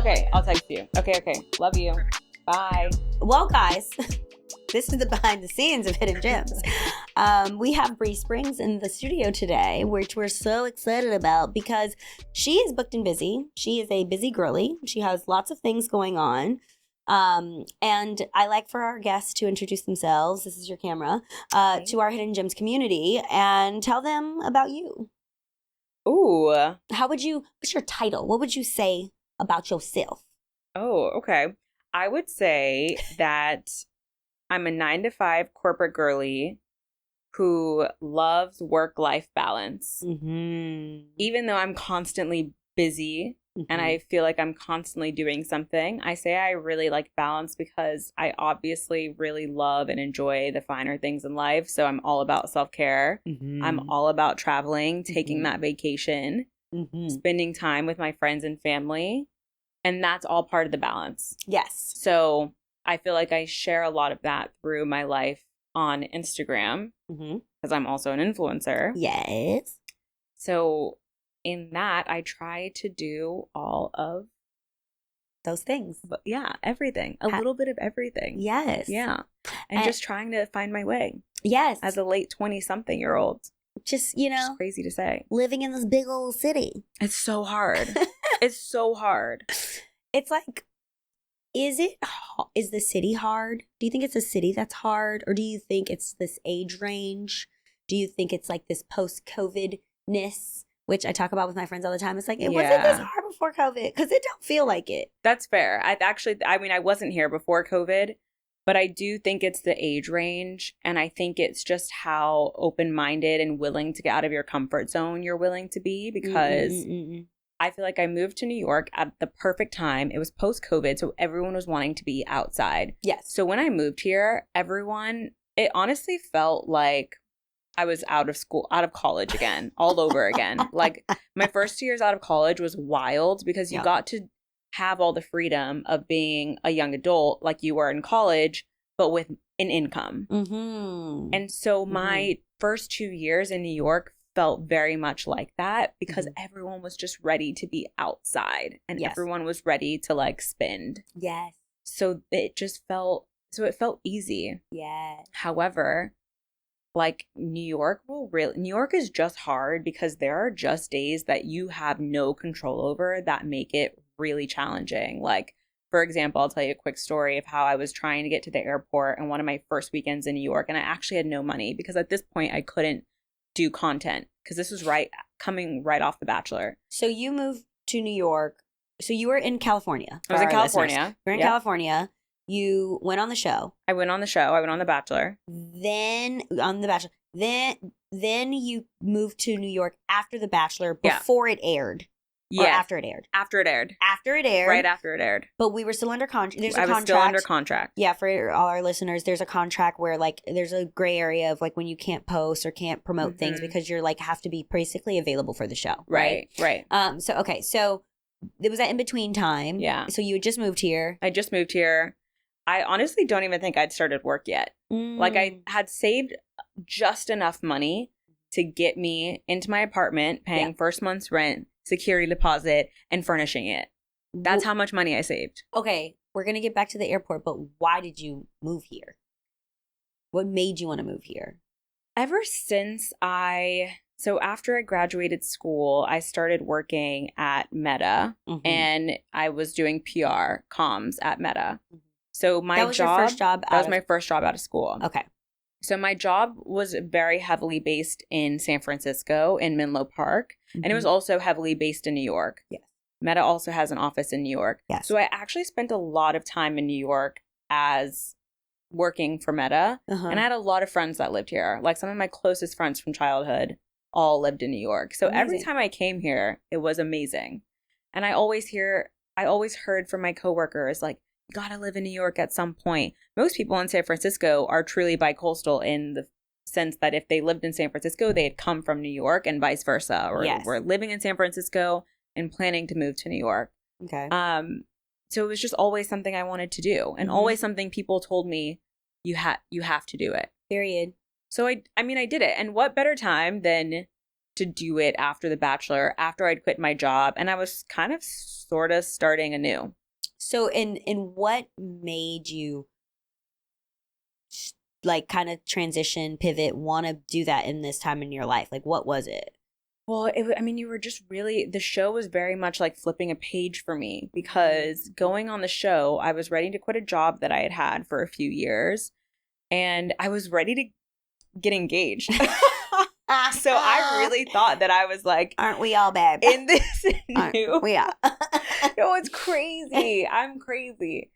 Okay, I'll text you. Okay. Love you. Bye. Well, guys, this is the behind the scenes of Hidden Gems. We have Bri Springs in the studio today, which we're so excited about because she is booked and busy. She is a busy girly. She has lots of things going on. And I like for our guests to introduce themselves. This is your camera, to our Hidden Gems community and tell them about you. Ooh. What's your title? What would you say about yourself? Oh, okay. I would say that I'm a 9-to-5 corporate girly who loves work-life balance. Mm-hmm. Even though I'm constantly busy and I feel like I'm constantly doing something, I say I really like balance because I obviously really love and enjoy the finer things in life. So I'm all about self-care. Mm-hmm. I'm all about traveling, taking that vacation, Mm-hmm. spending time with my friends and family. And that's all part of the balance. Yes. So I feel like I share a lot of that through my life on Instagram because I'm also an influencer. Yes. So in that, I try to do all of those things. But yeah, everything. A little bit of everything. Yes. Yeah. And just trying to find my way. Yes. As a late 20-something-year-old. Just, It's crazy to say. living in this big old city. It's so hard. It's so hard. It's like, is the city hard? Do you think it's a city that's hard? Or do you think it's this age range? Do you think it's like this post-COVID-ness, which I talk about with my friends all the time? It's like, it wasn't this hard before COVID because it don't feel like it. That's fair. I wasn't here before COVID, but I do think it's the age range. And I think it's just how open-minded and willing to get out of your comfort zone you're willing to be because I feel like I moved to New York at the perfect time. It was post-COVID, so everyone was wanting to be outside. Yes. So when I moved here, it honestly felt like I was out of college again, all over again. Like my first 2 years out of college was wild because you got to have all the freedom of being a young adult like you were in college, but with an income. Mm-hmm. And so my first 2 years in New York felt very much like that because everyone was just ready to be outside and everyone was ready to like spend. Yes. So it felt easy. Yeah. However, like New York is just hard because there are just days that you have no control over that make it really challenging. Like, for example, I'll tell you a quick story of how I was trying to get to the airport on one of my first weekends in New York and I actually had no money because at this point I couldn't do content because this was coming right off The Bachelor. So you moved to New York. So you were in California. I was in California. You're in California. You went on the show. I went on the show. I went on The Bachelor. Then on The Bachelor. Then you moved to New York after The Bachelor before it aired. Or after it aired. After it aired. After it aired. Right after it aired. But we were still under contract. I was still under contract. Yeah, for all our listeners, there's a contract where like there's a gray area of like when you can't post or can't promote things because you're like have to be basically available for the show. Right. So it was that in between time. Yeah. So you had just moved here. I just moved here. I honestly don't even think I'd started work yet. Like I had saved just enough money to get me into my apartment, paying first month's rent, security deposit, and furnishing it. That's how much money I saved. Okay, we're going to get back to the airport, but why did you move here? What made you want to move here? Ever since so after I graduated school, I started working at Meta and I was doing PR comms at Meta. So your first job? That was my first job out of school. Okay. So my job was very heavily based in San Francisco in Menlo Park. And it was also heavily based in New York. Yes. Meta also has an office in New York. Yes. So I actually spent a lot of time in New York as working for Meta. And I had a lot of friends that lived here. Like some of my closest friends from childhood all lived in New York. So every time I came here, it was amazing. And I always heard from my coworkers like, you gotta live in New York at some point. Most people in San Francisco are truly bi-coastal in the sense that if they lived in San Francisco, they had come from New York and vice versa, or were living in San Francisco and planning to move to New York. Okay. So it was just always something I wanted to do, and always something people told me you have to do it. Period. So I did it, and what better time than to do it after The Bachelor, after I'd quit my job, and I was kind of sort of starting anew. So in what made you like kind of transition, pivot, want to do that in this time in your life? Like, what was it? Well, you were just really, the show was very much like flipping a page for me, because going on the show, I was ready to quit a job that I had had for a few years, and I was ready to get engaged. So I really thought that I was like, aren't we all, babe? In this new, we are. No, it's crazy. I'm crazy.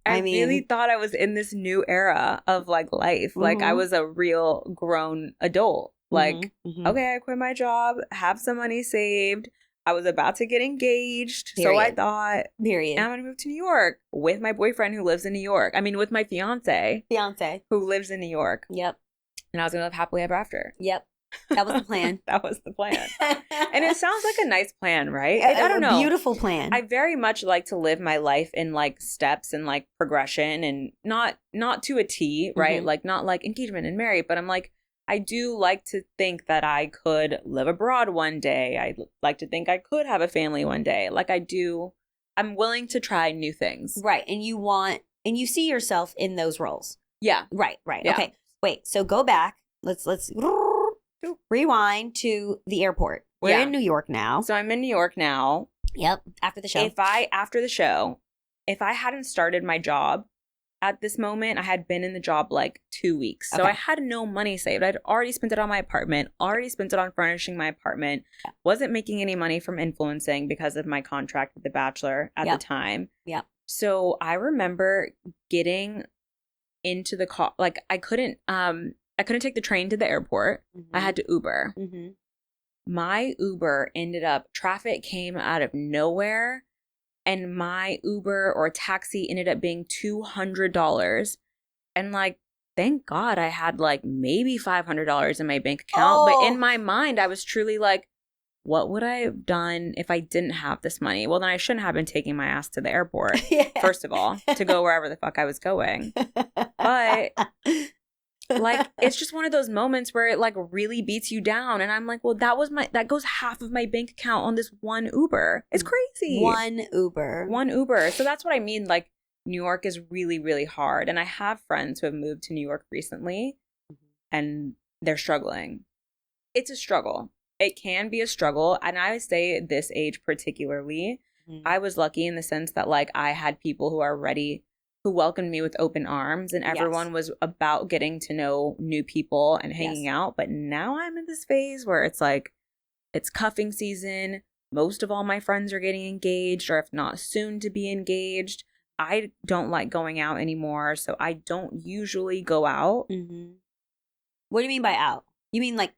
I really thought I was in this new era of like life. Mm-hmm. Like I was a real grown adult. Like, okay, I quit my job, have some money saved. I was about to get engaged. Period. So I thought, and I'm going to move to New York with my boyfriend who lives in New York. I mean, with my fiance who lives in New York. Yep. And I was going to live happily ever after. Yep. That was the plan. That was the plan. And it sounds like a nice plan, right? I don't know. A beautiful plan. I very much like to live my life in like steps and like progression, and not to a T, right? Like not like engagement and married, but I'm like, I do like to think that I could live abroad one day. I like to think I could have a family one day. Like I do. I'm willing to try new things. Right. And you see yourself in those roles. Yeah. Right. Yeah. Okay. Wait. So go back. Let's rewind to the airport. We're in New York now. So I'm in New York now. Yep. After the show. After the show, if I hadn't started my job at this moment, I had been in the job like 2 weeks. So I had no money saved. I'd already spent it on my apartment, already spent it on furnishing my apartment. Yeah. Wasn't making any money from influencing because of my contract with The Bachelor at the time. Yeah. So I remember getting into the car. Like I couldn't take the train to the airport. I had to Uber. My Uber ended up, traffic came out of nowhere, and my Uber or taxi ended up being $200. And like, thank God I had like maybe $500 in my bank account. But in my mind, I was truly like, what would I have done if I didn't have this money? Well, then I shouldn't have been taking my ass to the airport, first of all, to go wherever the fuck I was going. But like, it's just one of those moments where it like really beats you down. And I'm like, well, that goes half of my bank account on this one Uber. It's crazy. One Uber. So that's what I mean. Like, New York is really, really hard. And I have friends who have moved to New York recently and they're struggling. It's a struggle. It can be a struggle. And I would say at this age particularly, I was lucky in the sense that like I had people who are ready, who welcomed me with open arms, and everyone was about getting to know new people and hanging out. But now I'm in this phase where it's like, it's cuffing season. Most of all my friends are getting engaged, or if not soon to be engaged. I don't like going out anymore, so I don't usually go out. What do you mean by out? You mean like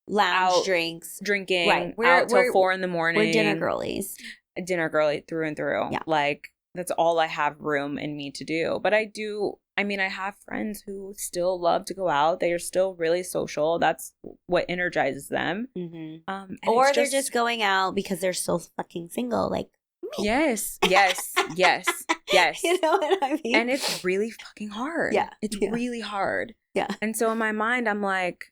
lounge out, drinking, right? Out till 4 a.m. We're dinner girlies. A dinner girly through and through. Yeah. Like, that's all I have room in me to do. But I have friends who still love to go out. They are still really social. That's what energizes them. Or they're just going out because they're still fucking single. Like, me. Yes. You know what I mean? And it's really fucking hard. Yeah. It's really hard. Yeah. And so in my mind, I'm like,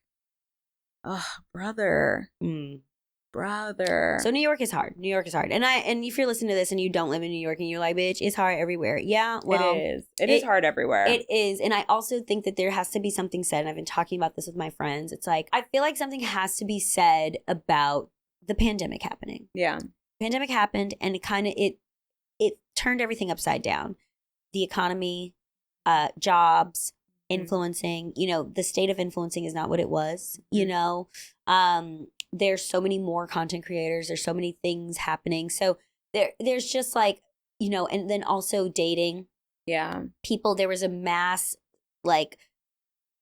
oh, brother. So New York is hard. And if you're listening to this and you don't live in New York and you're like, bitch, it's hard everywhere. Yeah, well, it is hard everywhere. It is. And I also think that there has to be something said, and I've been talking about this with my friends. It's like, I feel like something has to be said about the pandemic happening. Yeah. Pandemic happened, and it turned everything upside down. The economy, jobs, influencing, the state of influencing is not what it was, there's so many more content creators. There's so many things happening. So there's just like, and then also dating. Yeah. People, there was a mass like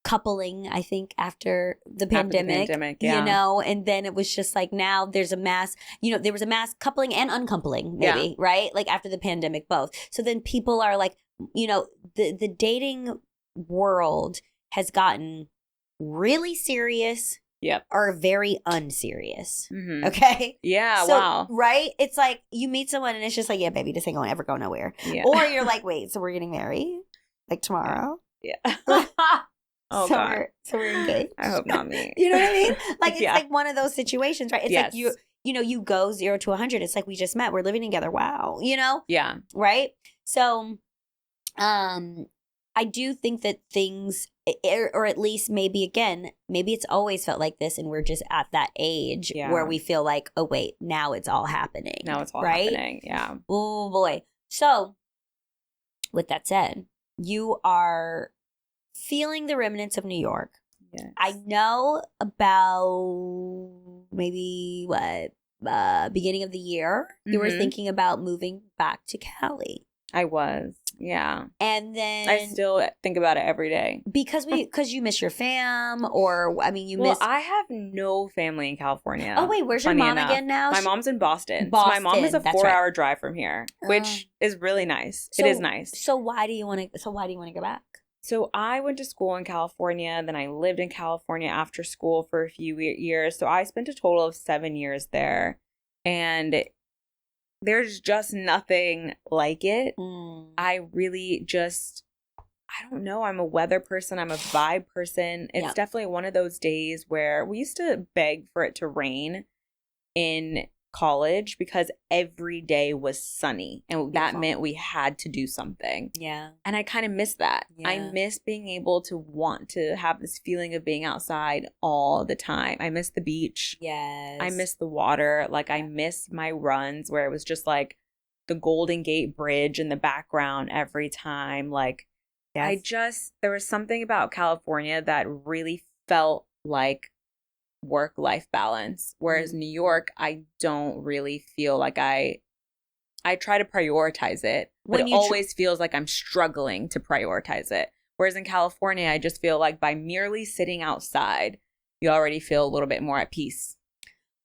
coupling, I think, after the pandemic, and then it was just like, now there's a mass, there was a mass coupling and uncoupling, maybe, right? Like after the pandemic, both. So then people are like, the dating world has gotten really serious. Yep. Are very unserious. Okay? Yeah, so, wow. Right? It's like you meet someone and it's just like, yeah, baby, this ain't gonna ever go nowhere. Yeah. Or you're like, wait, so we're getting married? Like tomorrow? Yeah. Oh, so God. we're engaged. I hope not me. You know what I mean? Like, it's Yeah. like one of those situations, right? It's like you go 0 to 100. It's like we just met. We're living together. Wow. You know? Yeah. Right? So, I do think that things, or at least maybe it's always felt like this, and we're just at that age where we feel like, oh wait, now it's all happening. Now it's all happening. Yeah. Oh boy. So, with that said, you are feeling the remnants of New York. Yes. I know about maybe beginning of the year, you were thinking about moving back to Cali. I was, yeah. And then I still think about it every day. Because you miss your fam, or I mean, Well, I have no family in California. Oh wait, where's your mom again now? My mom's in Boston. So my mom is a 4-hour drive from here, which is really nice. It is nice. So why do you want to go back? So I went to school in California, then I lived in California after school for a few years. So I spent a total of 7 years there, and there's just nothing like it. I really just, I don't know. I'm a weather person. I'm a vibe person. It's definitely one of those days where we used to beg for it to rain in college because every day was sunny, and that meant we had to do something. Yeah. And I kind of miss that. Yeah. I miss being able to want to have this feeling of being outside all the time. I miss the beach. Yes. I miss the water. Like, I miss my runs where it was just like the Golden Gate Bridge in the background every time. Like, there was something about California that really felt like work-life balance, whereas New York, I don't really feel like I try to prioritize it, but it always feels like I'm struggling to prioritize it. Whereas in California, I just feel like by merely sitting outside, you already feel a little bit more at peace.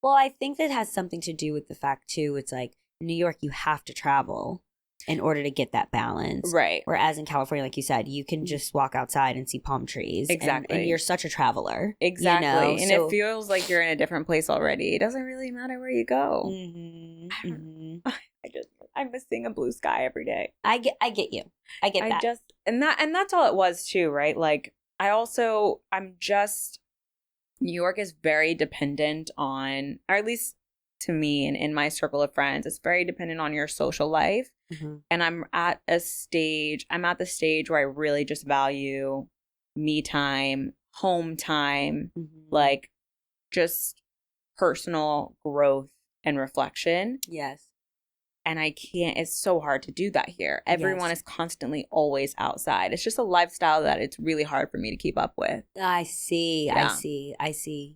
Well, I think that has something to do with the fact too, it's like in New York, you have to travel in order to get that balance. Right. Whereas in California, like you said, you can just walk outside and see palm trees. Exactly. And you're such a traveler. Exactly. You know? And it feels like you're in a different place already. It doesn't really matter where you go. I'm missing a blue sky every day. I get you. I get that. And that's all it was too, right? Like, New York is very dependent on, or at least to me and in my circle of friends, it's very dependent on your social life. And I'm at the stage where I really just value me time, home time, like just personal growth and reflection. Yes. And it's so hard to do that here. Everyone is constantly always outside. It's just a lifestyle that it's really hard for me to keep up with. I see.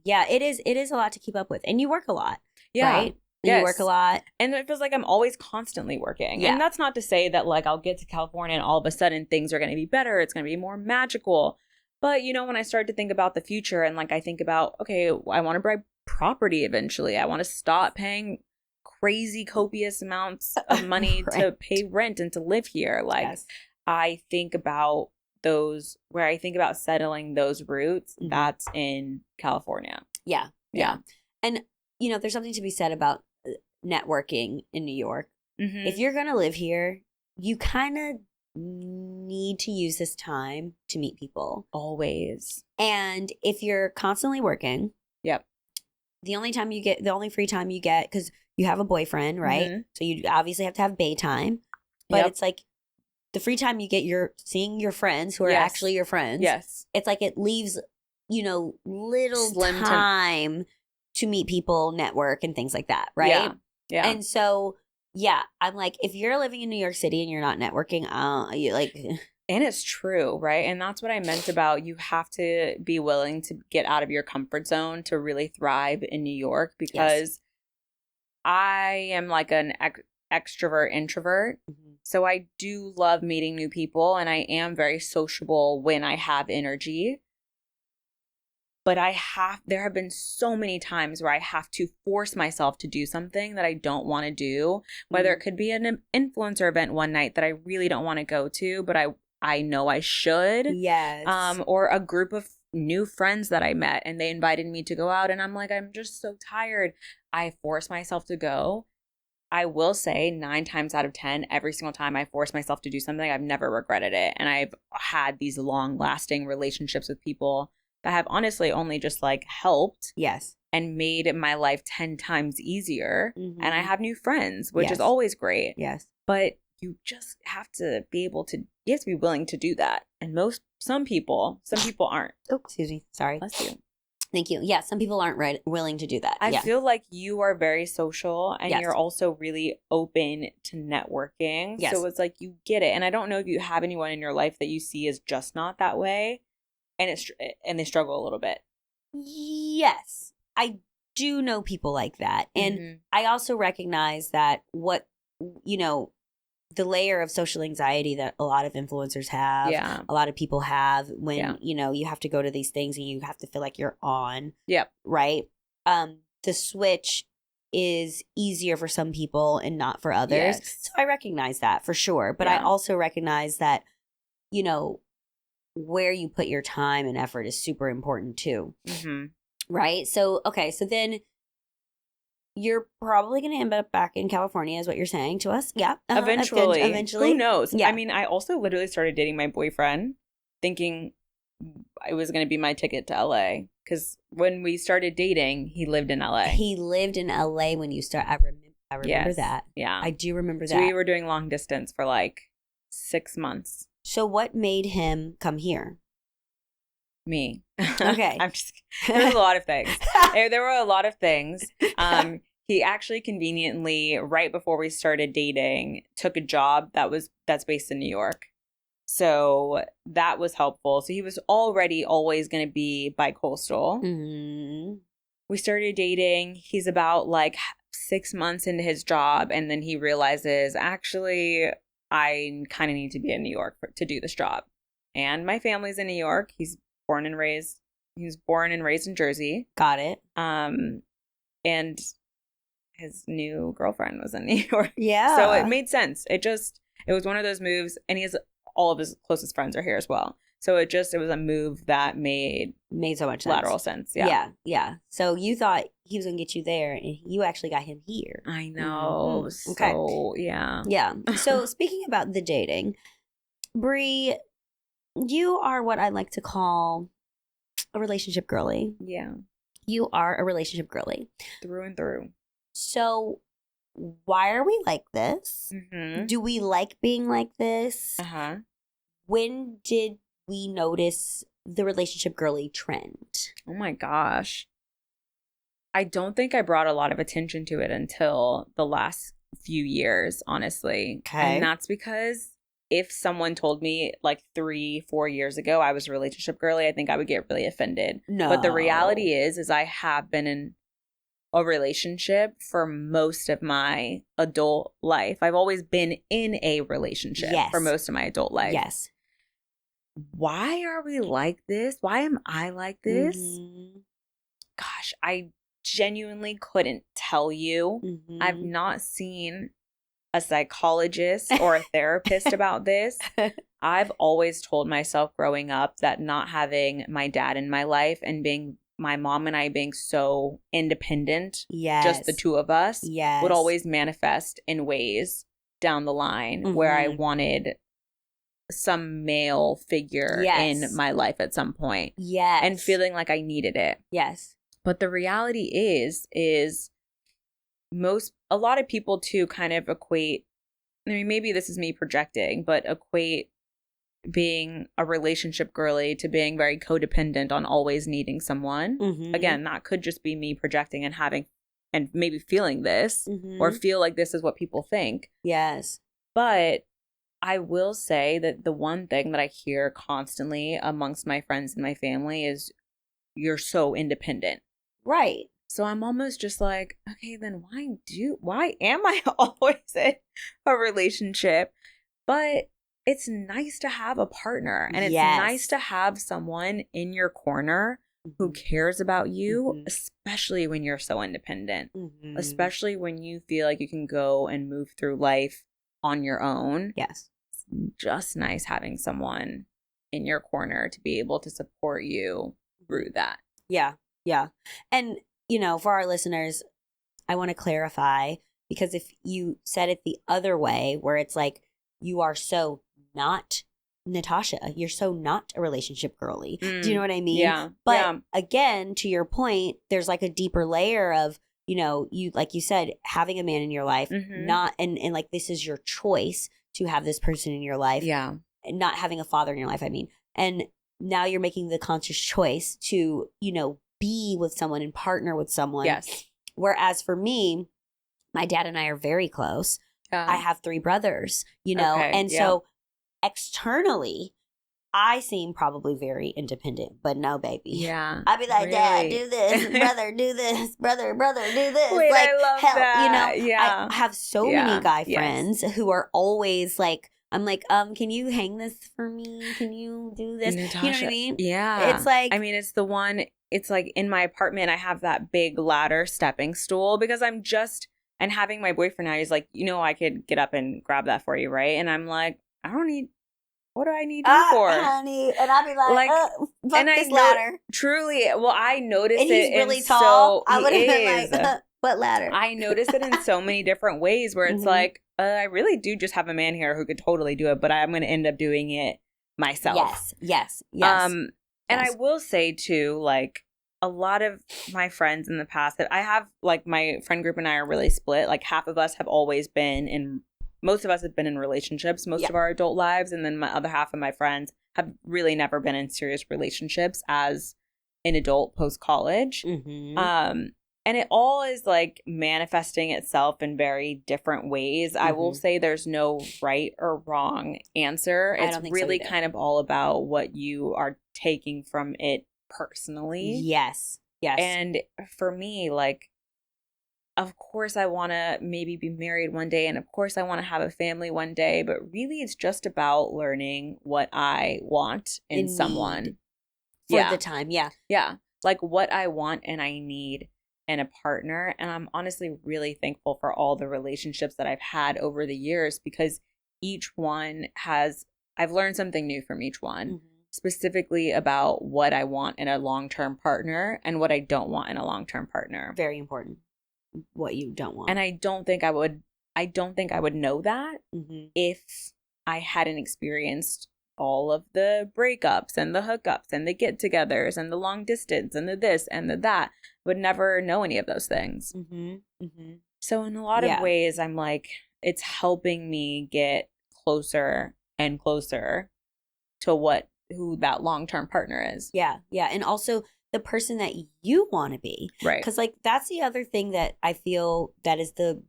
Yeah, it is a lot to keep up with. And you work a lot. Yeah. Right? You work a lot. And it feels like I'm always constantly working. Yeah. And that's not to say that like I'll get to California and all of a sudden things are going to be better. It's going to be more magical. But, you know, when I start to think about the future and like I think about, okay, I want to buy property eventually. I want to stop paying crazy copious amounts of money to pay rent and to live here. Like I think about settling those roots. That's in California. Yeah. And, you know, there's something to be said about networking in New York. If you're going to live here, you kind of need to use this time to meet people. Always. And if you're constantly working, the only free time you get, because you have a boyfriend, right? So you obviously have to have bay time. But it's like the free time you get, you're seeing your friends who are actually your friends. Yes. It's like it leaves, you know, little time to meet people, network, and things like that, right? Yeah. And so, I'm like, if you're living in New York City and you're not networking, you like... And it's true, right? And that's what I meant about you have to be willing to get out of your comfort zone to really thrive in New York, because I am like an extrovert introvert. So I do love meeting new people, and I am very sociable when I have energy. But there have been so many times where I have to force myself to do something that I don't want to do, whether it could be an influencer event one night that I really don't want to go to, but I know I should. Yes. Or a group of new friends that I met and they invited me to go out and I'm like, I'm just so tired. I force myself to go. I will say 9 times out of 10, every single time I force myself to do something, I've never regretted it. And I've had these long lasting relationships with people that have honestly only just like helped. Yes. And made my life 10 times easier. Mm-hmm. And I have new friends, which is always great. Yes. But you just have to be able to, you have to be willing to do that. And some people aren't. Oh, excuse me. Sorry. Bless you. Thank you. Yeah, some people aren't willing to do that. I feel like you are very social and you're also really open to networking. Yes. So it's like you get it. And I don't know if you have anyone in your life that you see as just not that way and they struggle a little bit. Yes. I do know people like that. And I also recognize that the layer of social anxiety that a lot of influencers have, a lot of people have when, you have to go to these things and you have to feel like you're on. Yep. Right? The switch is easier for some people and not for others. Yes. So I recognize that for sure. But I also recognize that, where you put your time and effort is super important too. Mm-hmm. Right? So, okay. So then you're probably going to end up back in California is what you're saying to us. Yeah. Eventually. Eventually. Who knows? Yeah. I mean, I also literally started dating my boyfriend thinking it was going to be my ticket to LA. Because when we started dating, he lived in LA. He lived in LA when you started. I remember that. Yeah. I do remember that. So we were doing long distance for like 6 months. So what made him come here? Me. Okay. There was a lot of things. There were a lot of things. He actually conveniently, right before we started dating, took a job that's based in New York. So that was helpful. So he was already always going to be bi-coastal. Mm-hmm. We started dating. He's about like 6 months into his job. And then he realizes, actually, I kind of need to be in New York to do this job. And my family's in New York. He was born and raised in Jersey. Got it. And his new girlfriend was in New York. Yeah. So it made sense. It was one of those moves, and all of his closest friends are here as well. So it was a move that made so much lateral sense. Yeah. Yeah. So you thought he was going to get you there, and you actually got him here. I know. Mm-hmm. So, yeah. Yeah. So speaking about the dating, Bri, you are what I like to call a relationship girly. Yeah. You are a relationship girly. Through and through. So why are we like this? Mm-hmm. Do we like being like this? Uh-huh. When did we notice the relationship girly trend? Oh my gosh. I don't think I brought a lot of attention to it until the last few years, honestly. Okay. And that's because if someone told me like 3-4 years ago I was a relationship girly, I think I would get really offended. No. But the reality is I have been in a relationship for most of my adult life. I've always been in a relationship for most of my adult life. Yes. Why are we like this? Why am I like this? Mm-hmm. Gosh, I genuinely couldn't tell you. Mm-hmm. I've not seen a psychologist or a therapist about this. I've always told myself growing up that not having my dad in my life and my mom and I being so independent, just the two of us, would always manifest in ways down the line where I wanted some male figure in my life at some point. Yes. And feeling like I needed it. Yes. But the reality is a lot of people too kind of equate, I mean, maybe this is me projecting, but equate being a relationship girly to being very codependent on always needing someone. Mm-hmm. Again, that could just be me projecting and having and maybe feeling this or feel like this is what people think. Yes. But I will say that the one thing that I hear constantly amongst my friends and my family is you're so independent. Right. So I'm almost just like, okay, then why am I always in a relationship? But it's nice to have a partner and it's nice to have someone in your corner who cares about you, especially when you're so independent, especially when you feel like you can go and move through life on your own. Yes. It's just nice having someone in your corner to be able to support you through that. Yeah. Yeah. And, for our listeners, I want to clarify Because if you said it the other way, where it's like, you are so not Natasha, you're so not a relationship girly. Do you know what I mean? Yeah. But again, to your point, there's like a deeper layer of, you know, you, like you said, having a man in your life, not, and like, this is your choice to have this person in your life. Yeah. And not having a father in your life, I mean. And now you're making the conscious choice to, you know, be with someone and partner with someone. Yes. Whereas for me, my dad and I are very close. I have 3 brothers, you know, and so externally, I seem probably very independent, but no, baby. Yeah. I'd be like, Dad, do this, brother, do this, brother, do this. Wait, like, I love help, that. you know? Yeah. I have so many guy friends who are always like, I'm like, can you hang this for me? Can you do this? Natasha, you know what I mean? Yeah. It's like, I mean, it's the one, it's like in my apartment, I have that big ladder stepping stool because I'm just, and having my boyfriend now, he's like, you know, I could get up and grab that for you, right? And I'm like, I don't need, what do I need you for? Honey. And I'd be like fuck and this ladder. Truly, well, I noticed and it. He's really tall. So I would have been like, what ladder? I noticed it in so many different ways where it's like, I really do just have a man here who could totally do it, but I'm going to end up doing it myself. Yes. And I will say too, like, a lot of my friends in the past that I have, like, my friend group and I are really split. Like, half of us have always been in, most of us have been in relationships most of our adult lives. And then my other half of my friends have really never been in serious relationships as an adult post-college. And it all is like manifesting itself in very different ways. I will say there's no right or wrong answer. It's really kind of all about what you are taking from it personally. Yes. And for me, like, of course I want to maybe be married one day, and of course I want to have a family one day, but really it's just about learning what I want in someone. For the time, Yeah. Like what I want and I need in a partner. And I'm honestly really thankful for all the relationships that I've had over the years, because each one has, I've learned something new from each one. Specifically about what I want in a long-term partner and what I don't want in a long-term partner. Very important. What you don't want. And I don't think I would know that if I hadn't experienced all of the breakups and the hookups and the get-togethers and the long distance and the this and the that. Would never know any of those things. So in a lot of ways, I'm like, it's helping me get closer and closer to who that long-term partner is. Yeah. And also the person that you want to be. Right. Because like, that's the other thing that I feel that is the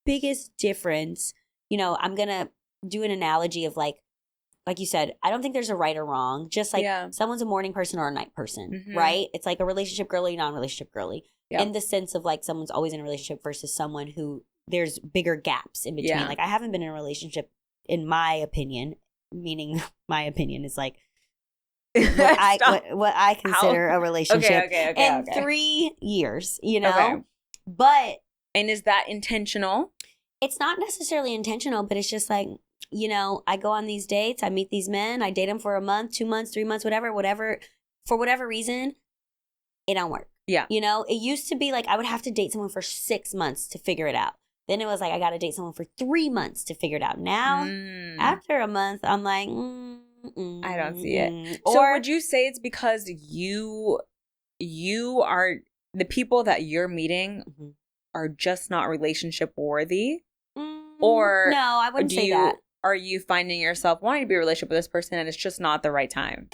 biggest difference. You know, I'm going to do an analogy of like you said, I don't think there's a right or wrong. Just like someone's a morning person or a night person, right? It's like a relationship girly, non-relationship girly. In the sense of like someone's always in a relationship versus someone who there's bigger gaps in between. Like I haven't been in a relationship, in my opinion, meaning my opinion is like what I consider a relationship in 3 years, you know? But. And is that intentional? It's not necessarily intentional, but it's just like, you know, I go on these dates, I meet these men, I date them for a month, 2 months, 3 months, whatever. For whatever reason, it don't work. Yeah. You know, it used to be like I would have to date someone for 6 months to figure it out. Then it was like I got to date someone for 3 months to figure it out. Now, after a month, I'm like, I don't see it. So would you say it's because you are, the people that you're meeting are just not relationship worthy? Or no, I wouldn't say that. Are you finding yourself wanting to be in a relationship with this person and it's just not the right time?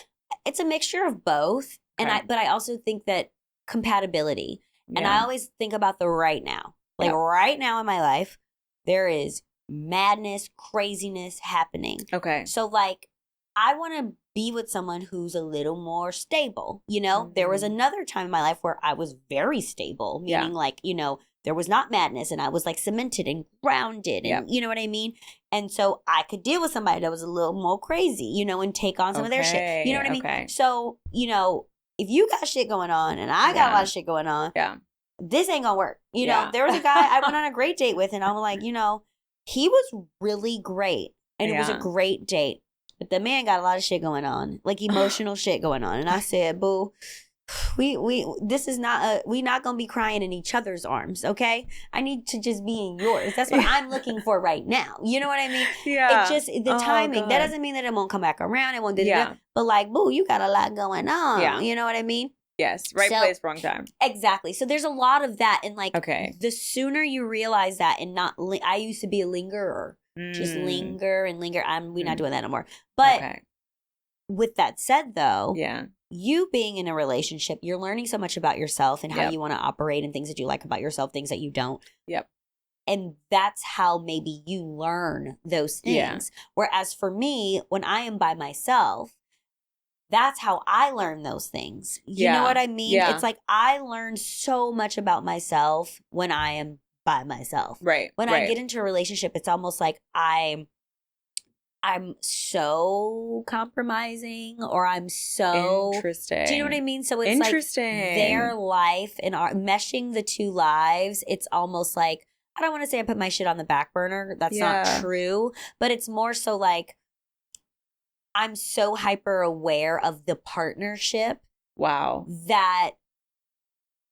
It's a mixture of both. But I also think that compatibility. Yeah. And I always think about the right now. Like right now in my life, there is madness, craziness happening. Okay. So like, I want to be with someone who's a little more stable. You know, there was another time in my life where I was very stable, meaning like, you know, there was not madness and I was like cemented and grounded and you know what I mean? And so I could deal with somebody that was a little more crazy, you know, and take on some of their shit. You know what I mean? So, you know, if you got shit going on and I got a lot of shit going on, this ain't gonna work. You know, there was a guy I went on a great date with and I'm like, you know, he was really great and it was a great date. But the man got a lot of shit going on, like emotional shit going on. And I said, boo, this is not we not gonna be crying in each other's arms, okay? I need to just be in yours. That's what I'm looking for right now. You know what I mean? Yeah. It just the timing. God. That doesn't mean that it won't come back around. It won't Yeah. but like, boo, you got a lot going on. Yeah. You know what I mean? Yes. Right place, wrong time. Exactly. So there's a lot of that, and like, Okay. the sooner you realize that, and not, I used to be a lingerer, just linger and linger. We're not doing that no more. But with that said, though, yeah, you being in a relationship, you're learning so much about yourself and how Yep. you want to operate, and things that you like about yourself, things that you don't. Yep. And that's how maybe you learn those things. Yeah. Whereas for me, when I am by myself, that's how I learn those things. You know what I mean? Yeah. It's like I learn so much about myself when I am by myself. Right. When I get into a relationship, it's almost like I'm so compromising, or I'm so interesting. Do you know what I mean? So it's interesting. Like their life and our meshing the two lives. It's almost like, I don't want to say I put my shit on the back burner. That's not true. But it's more so like I'm so hyper aware of the partnership. Wow. That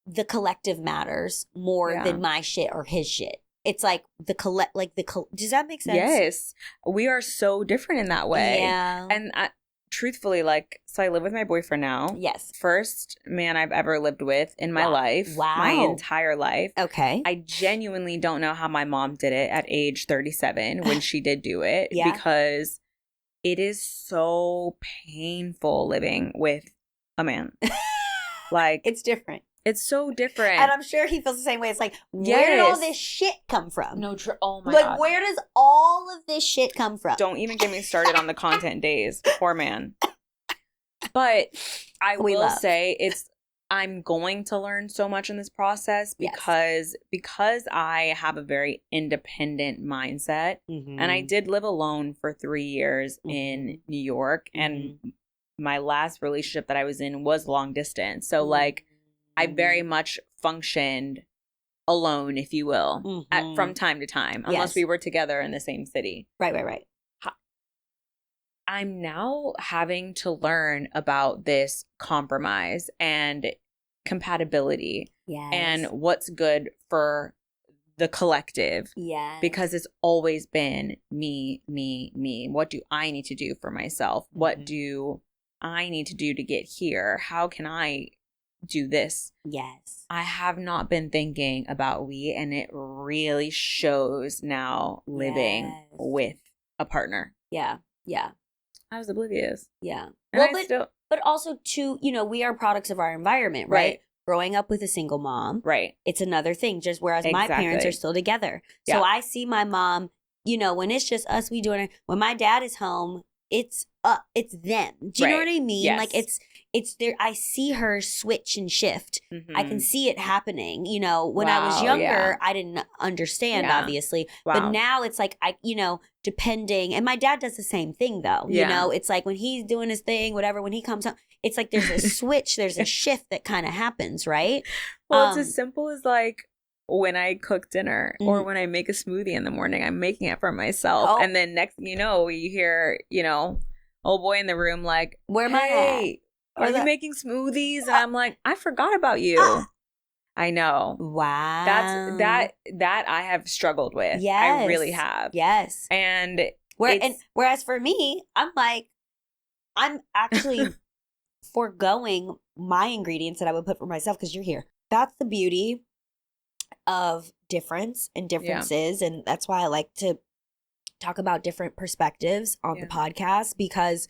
the collective matters more than my shit or his shit. It's like does that make sense? Yes. We are so different in that way. Yeah. And truthfully, like, so I live with my boyfriend now. Yes. First man I've ever lived with in my life. Wow. My entire life. Okay. I genuinely don't know how my mom did it at age 37 when she did do it. Because it is so painful living with a man. Like, it's different. It's so different. And I'm sure he feels the same way. It's like, where did all this shit come from? No, oh my God. Like, where does all of this shit come from? Don't even get me started on the content days. Poor man. But I will say I'm going to learn so much in this process because I have a very independent mindset. Mm-hmm. And I did live alone for 3 years in New York. And my last relationship that I was in was long distance. So like, I very much functioned alone, if you will, from time to time, unless we were together in the same city. Right. I'm now having to learn about this compromise and compatibility and what's good for the collective. Yeah. Because it's always been me. What do I need to do for myself? What do I need to do to get here? How can I do this? Yes. I have not been thinking about we, and it really shows now living with a partner. Yeah. I was oblivious. Yeah. And but also too, we are products of our environment, right? Growing up with a single mom. Right. It's another thing, just whereas my parents are still together. So I see my mom, when it's just us, when my dad is home, it's them. Do you know what I mean? Yes. Like it's there. I see her switch and shift. Mm-hmm. I can see it happening. When I was younger, I didn't understand, obviously. Wow. But now it's like, depending. And my dad does the same thing, though. It's like when he's doing his thing, whatever, when he comes home, it's like there's a switch, there's a shift that kind of happens, right? Well, it's as simple as like, when I cook dinner or when I make a smoothie in the morning, I'm making it for myself. Oh. And then next thing you know, you hear, old boy in the room like, where am I at? Are you making smoothies? And I'm like, I forgot about you. I know. Wow. That I have struggled with. Yes. I really have. Yes. And whereas for me, I'm actually foregoing my ingredients that I would put for myself because you're here. That's the beauty of difference and differences. And that's why I like to talk about different perspectives on the podcast, because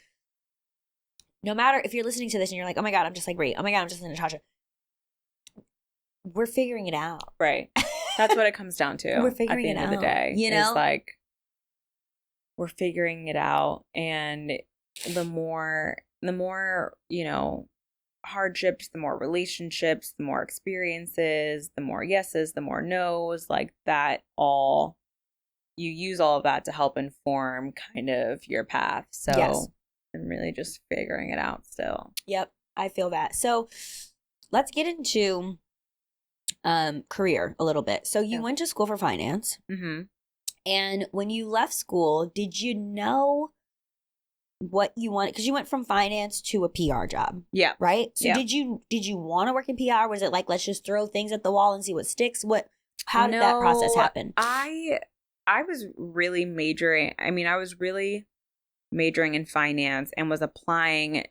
no matter if you're listening to this and you're like, oh my God, I'm just like Bri. Oh my God, I'm just like Natasha. We're figuring it out. Right. That's what it comes down to. We're figuring it out. At the end of the day. It's like, we're figuring it out. And the more, hardships, the more relationships, the more experiences, the more yeses, the more nos, like that all, you use all of that to help inform kind of your path. So I'm really just figuring it out still. Yep. I feel that. So let's get into career a little bit. So you went to school for finance. Mm-hmm. And when you left school, did you know what you wanted, because you went from finance to a PR job. Yeah. Right? So yeah. did you want to work in PR? Was it like, let's just throw things at the wall and see what sticks? How did that process happen? I was really majoring in finance and was applying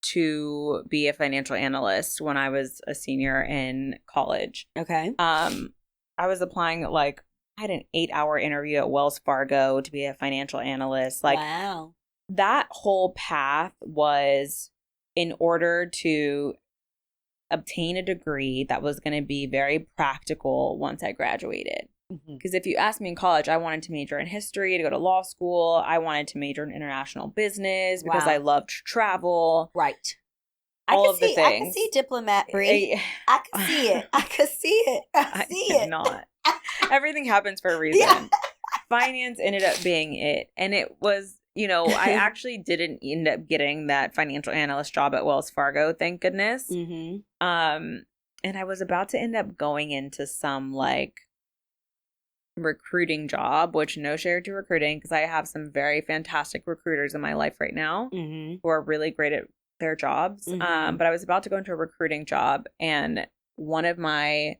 to be a financial analyst when I was a senior in college. Okay. I was applying I had an 8-hour interview at Wells Fargo to be a financial analyst. Wow. That whole path was in order to obtain a degree that was going to be very practical once I graduated. Because if you asked me in college, I wanted to major in history to go to law school. I wanted to major in international business because I loved to travel. Right. All of the things. I can see diplomat, Bri. I can see it. I can see it. I see it. Not. Everything happens for a reason. Yeah. Finance ended up being it. And it was, I actually didn't end up getting that financial analyst job at Wells Fargo, thank goodness. And I was about to end up going into some recruiting job, which no share to recruiting, because I have some very fantastic recruiters in my life right now who are really great at their jobs. But I was about to go into a recruiting job, and one of my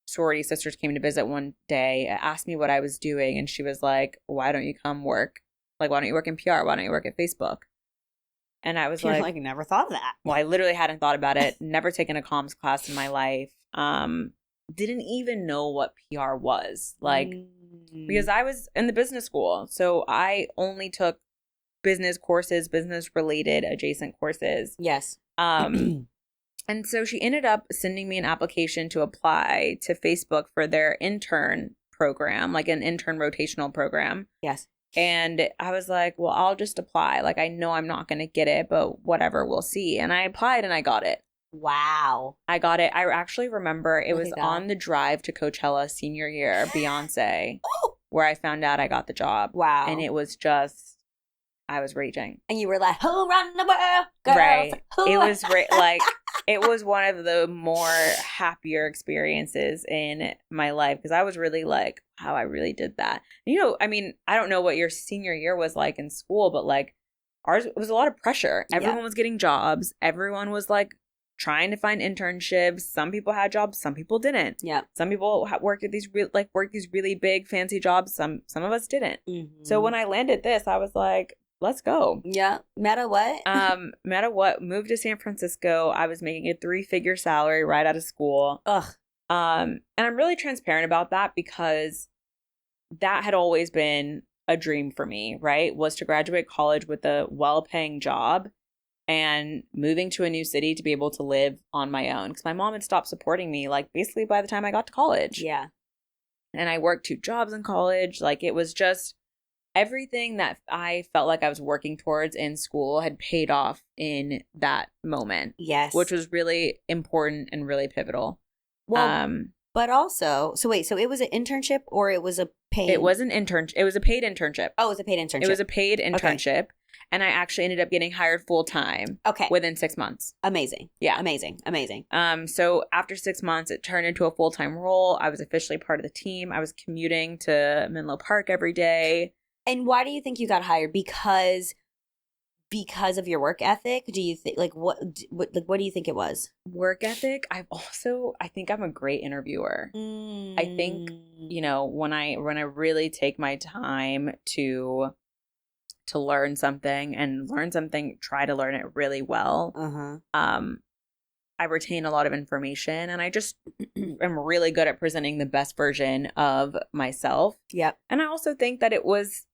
sorority sisters came to visit one day, asked me what I was doing, and she was like, why don't you come work? Why don't you work in PR? Why don't you work at Facebook? And I was like, never thought of that. Well, I literally hadn't thought about it. Never taken a comms class in my life. Didn't even know what PR was. Because I was in the business school. So I only took business courses, business related adjacent courses. Yes. And so she ended up sending me an application to apply to Facebook for their intern program, an intern rotational program. Yes. And I was like, well, I'll just apply. I know I'm not going to get it, but whatever, we'll see. And I applied and I got it. Wow. I got it. I actually remember it was on the drive to Coachella senior year, Beyonce, where I found out I got the job. Wow. And it was just, I was raging. And you were like, who run the world, girls? Right. It was it was one of the more happier experiences in my life, because I was really wow, I really did that. I don't know what your senior year was like in school, but ours was a lot of pressure. Everyone was getting jobs. Everyone was trying to find internships. Some people had jobs, some people didn't. Yeah. Some people worked at these worked these really big fancy jobs. Some of us didn't. So when I landed this, I was like, let's go. Yeah. Matter what? Matter what. Moved to San Francisco. I was making a 3-figure salary right out of school. Ugh. And I'm really transparent about that, because that had always been a dream for me, right? Was to graduate college with a well-paying job and moving to a new city to be able to live on my own. Because my mom had stopped supporting me, basically by the time I got to college. Yeah. And I worked 2 jobs in college. It was just everything that I felt like I was working towards in school had paid off in that moment. Yes. Which was really important and really pivotal. Well, but also, so it was an internship or it was a paid? It was an internship. It was a paid internship. Oh, it was a paid internship. It was a paid internship. Okay. And I actually ended up getting hired full time. Okay. Within 6 months. Amazing. Yeah. Amazing. So after 6 months, it turned into a full-time role. I was officially part of the team. I was commuting to Menlo Park every day. And why do you think you got hired? Because of your work ethic? Do you think what do you think it was? Work ethic. I think I'm a great interviewer. I think, when I really take my time to learn something try to learn it really well. I retain a lot of information, and I just am really good at presenting the best version of myself. Yep. And I also think that it was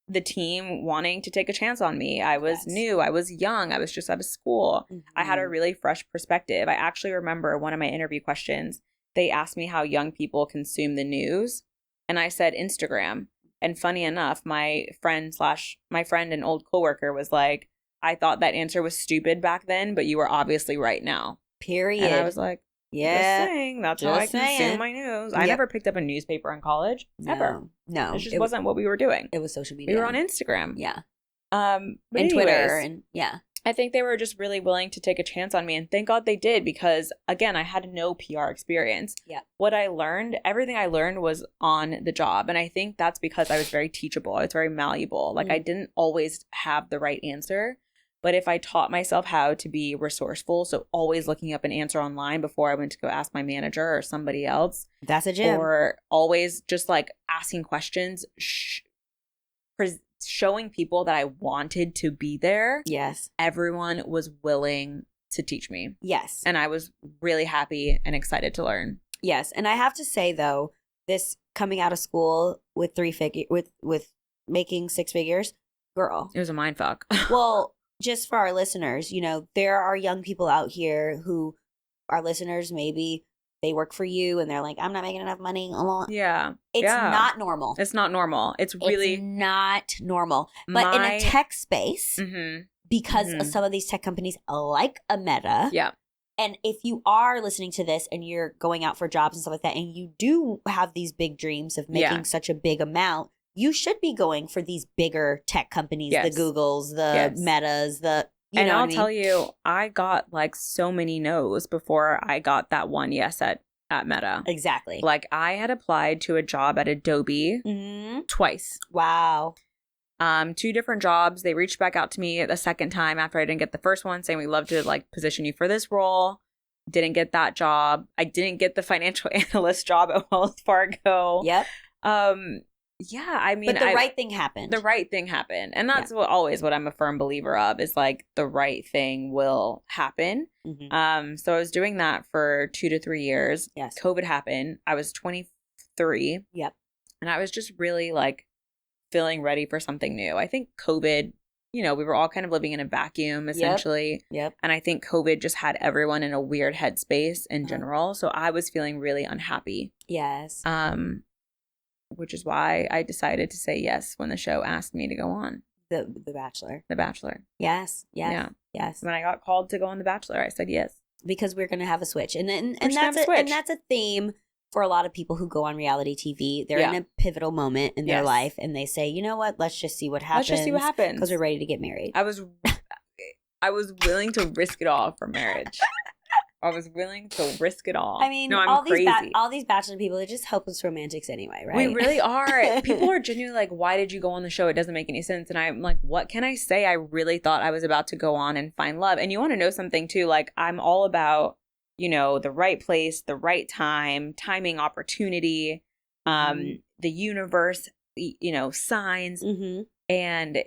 the team wanting to take a chance on me. I was new. I was young. I was just out of school. I had a really fresh perspective. I actually remember one of my interview questions, they asked me how young people consume the news. And I said Instagram. And funny enough, my friend and old coworker was like, I thought that answer was stupid back then, but you were obviously right now. Period. And I was like, yeah, just saying, that's how I consume my news. I never picked up a newspaper in college. Ever. No. It just wasn't what we were doing. It was social media. We were on Instagram. Yeah. And Twitter and yeah. I think they were just really willing to take a chance on me. And thank God they did, because, again, I had no PR experience. Yeah. Everything I learned was on the job. And I think that's because I was very teachable. I was very malleable. Like, I didn't always have the right answer. But if I taught myself how to be resourceful, so always looking up an answer online before I went to go ask my manager or somebody else. That's a gem. Or always just like asking questions, showing people that I wanted to be there. Yes. Everyone was willing to teach me. Yes. And I was really happy and excited to learn. Yes. And I have to say, though, this coming out of school with with making 6 figures, girl. It was a mind fuck. Well, just for our listeners, there are young people out here who are listeners, maybe they work for you and they're like, I'm not making enough money. Yeah. It's not normal. It's not normal. It's not normal. But in a tech space, because of some of these tech companies like a Meta. Yeah. And if you are listening to this and you're going out for jobs and stuff like that, and you do have these big dreams of making such a big amount, you should be going for these bigger tech companies, the Googles, the Metas, I'll tell you, I got like so many no's before I got that one yes at Meta. Exactly. Like, I had applied to a job at Adobe twice. Wow. 2 different jobs. They reached back out to me the second time after I didn't get the first one, saying, we'd love to like position you for this role. Didn't get that job. I didn't get the financial analyst job at Wells Fargo. Yep. Yeah, I mean, but the right thing happened. The right thing happened. And that's always what I'm a firm believer of, is like the right thing will happen. So I was doing that for 2 to 3 years. Yes. COVID happened. I was 23. Yep. And I was just really like feeling ready for something new. I think COVID, we were all kind of living in a vacuum essentially. Yep. And I think COVID just had everyone in a weird headspace in general. So I was feeling really unhappy. Yes. Which is why I decided to say yes when the show asked me to go on. The Bachelor. The Bachelor. Yes. Yeah. Yes. When I got called to go on The Bachelor, I said yes. Because we're going to have a switch. And that's a theme for a lot of people who go on reality TV. They're in a pivotal moment in their life, and they say, you know what? Let's just see what happens. Because we're ready to get married. I was willing to risk it all for marriage. I was willing to risk it all. I mean, all these Bachelor people, they're just hopeless romantics anyway, right? We really are. People are genuinely like, why did you go on the show? It doesn't make any sense. And I'm like, what can I say? I really thought I was about to go on and find love. And you want to know something too? Like, I'm all about, the right place, the right time, timing, opportunity, the universe, signs. And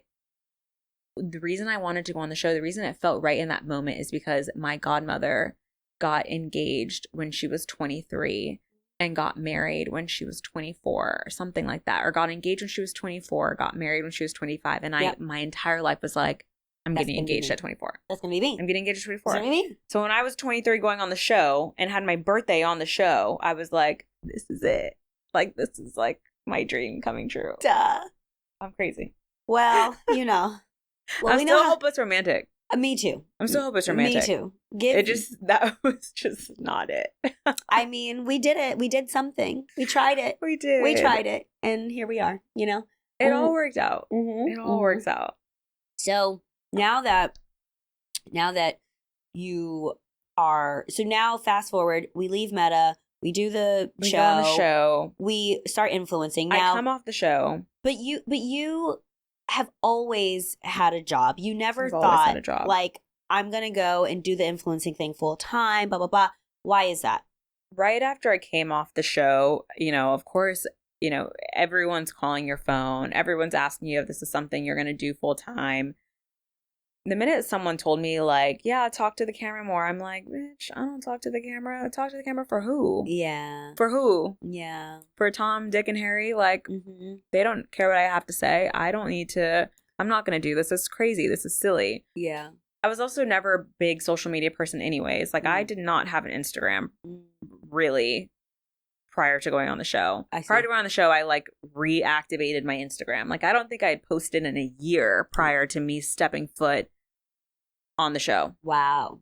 the reason I wanted to go on the show, the reason it felt right in that moment is because my godmother got engaged when she was 23 and got married when she was 24 or something like that, or got engaged when she was 24, got married when she was 25. And my entire life was like, I'm getting engaged at 24. That's going to be me. I'm getting engaged at 24. That's going to be me. So when I was 23 going on the show and had my birthday on the show, I was like, this is it. Like, this is like my dream coming true. Duh. I'm crazy. Well, Well, I'm still hopeless romantic. Me too. I'm still hopeless romantic. Me too. That was just not it. I mean, we did it. We did something. We tried it. We did. We tried it. And here we are, It all worked out. It all works out. So now that you are, now fast forward, we leave Meta, we do the show. Go on the show. We start influencing. Now, I come off the show. But you have always had a job. You never I've always had a thought, job. like, I'm going to go and do the influencing thing full time, blah, blah, blah. Why is that? Right after I came off the show, of course, everyone's calling your phone. Everyone's asking you if this is something you're going to do full time. The minute someone told me, like, yeah, talk to the camera more, I'm like, bitch, I don't talk to the camera. Talk to the camera for who? Yeah. For who? Yeah. For Tom, Dick, and Harry? Like, they don't care what I have to say. I don't need to. I'm not going to do this. This is crazy. This is silly. Yeah. I was also never a big social media person anyways. Like, I did not have an Instagram, really, prior to going on the show. Prior to going on the show, I, like, reactivated my Instagram. Like, I don't think I had posted in a year prior to me stepping foot on the show. Wow.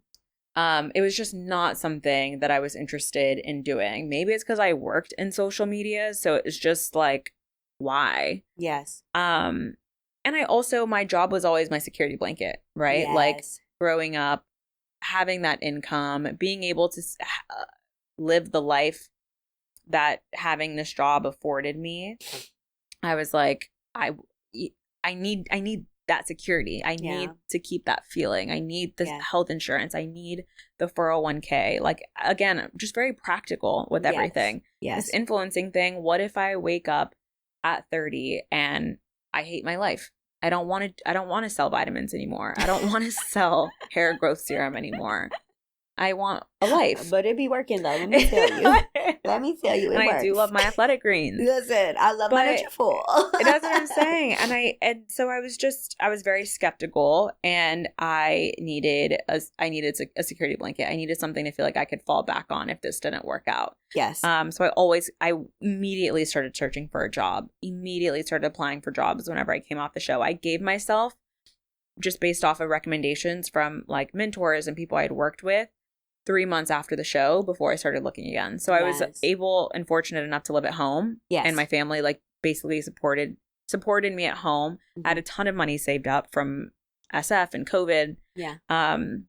It was just not something that I was interested in doing. Maybe it's because I worked in social media, so it's just like, why? Yes. And I also, my job was always my security blanket, right? Yes. Like growing up, having that income, being able to live the life that having this job afforded me. I was like, I need that security. I need to keep that feeling. I need the health insurance. I need the 401k. Like, again, just very practical with everything. Yes. This influencing thing. What if I wake up at 30 and I hate my life? I don't want to sell vitamins anymore. I don't want to sell hair growth serum anymore. I want a life. But it be working though. Let me tell you. Let me tell you, it and works. I do love my athletic greens. Listen, I love my Nutrafol. That's what I'm saying. And so I was very skeptical, and I needed a security blanket. I needed something to feel like I could fall back on if this didn't work out. Yes. So I immediately started searching for a job. Immediately started applying for jobs whenever I came off the show. I gave myself, just based off of recommendations from like mentors and people I'd worked with, 3 months after the show before I started looking again. So I was able and fortunate enough to live at home. Yes. And my family like basically supported me at home. I had a ton of money saved up from SF and COVID. Yeah. And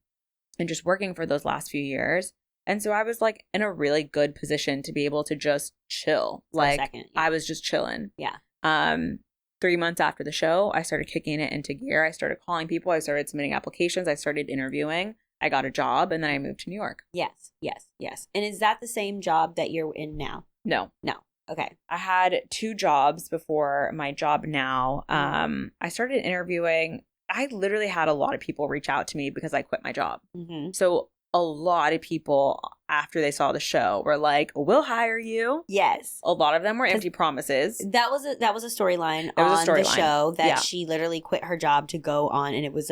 just working for those last few years. And so I was like in a really good position to be able to just chill. Like I was just chilling. Yeah. 3 months after the show, I started kicking it into gear. I started calling people. I started submitting applications. I started interviewing. I got a job, and then I moved to New York. Yes. And is that the same job that you're in now? No. Okay. I had 2 jobs before my job now. I started interviewing. I literally had a lot of people reach out to me because I quit my job. Mm-hmm. So a lot of people, after they saw the show, were like, "We'll hire you." Yes. A lot of them were empty promises. That was a storyline on the show that she literally quit her job to go on, and it was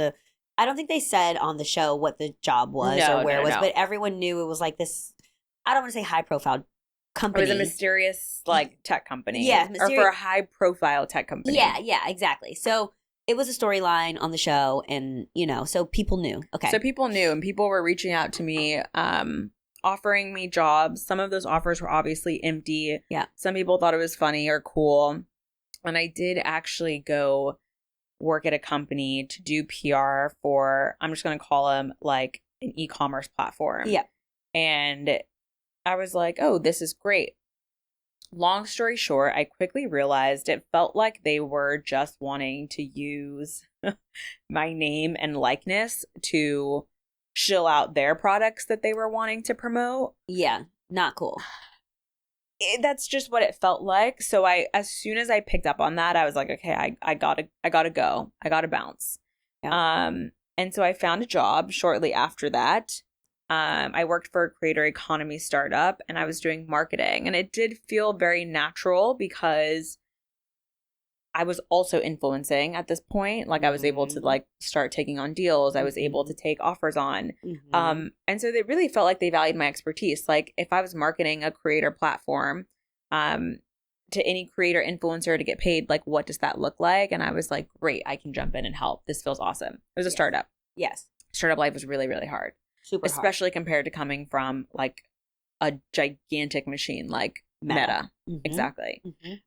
I don't think they said on the show what the job was or where it was, but everyone knew it was like this, I don't want to say high profile company. It was a mysterious like tech company. Yeah. Or for a high profile tech company. Yeah, exactly. So it was a storyline on the show, and so people knew. Okay. So people knew, and people were reaching out to me, offering me jobs. Some of those offers were obviously empty. Yeah. Some people thought it was funny or cool. And I did actually go work at a company to do PR for, I'm just going to call them like an e-commerce platform. Yeah. And I was like, oh, this is great. Long story short, I quickly realized it felt like they were just wanting to use my name and likeness to shill out their products that they were wanting to promote. Yeah, not cool. That's just what it felt like. So as soon as I picked up on that, I was like, okay, I gotta go. I gotta bounce. Yeah. And so I found a job shortly after that. I worked for a creator economy startup, and I was doing marketing, and it did feel very natural because I was also influencing at this point. Like I was able to like start taking on deals. I was able to take offers on. And so they really felt like they valued my expertise. Like if I was marketing a creator platform to any creator influencer to get paid, like what does that look like? And I was like, great, I can jump in and help. This feels awesome. It was a startup. Yes. Startup life was really, really hard. Super hard. Especially compared to coming from like a gigantic machine like Meta. Exactly.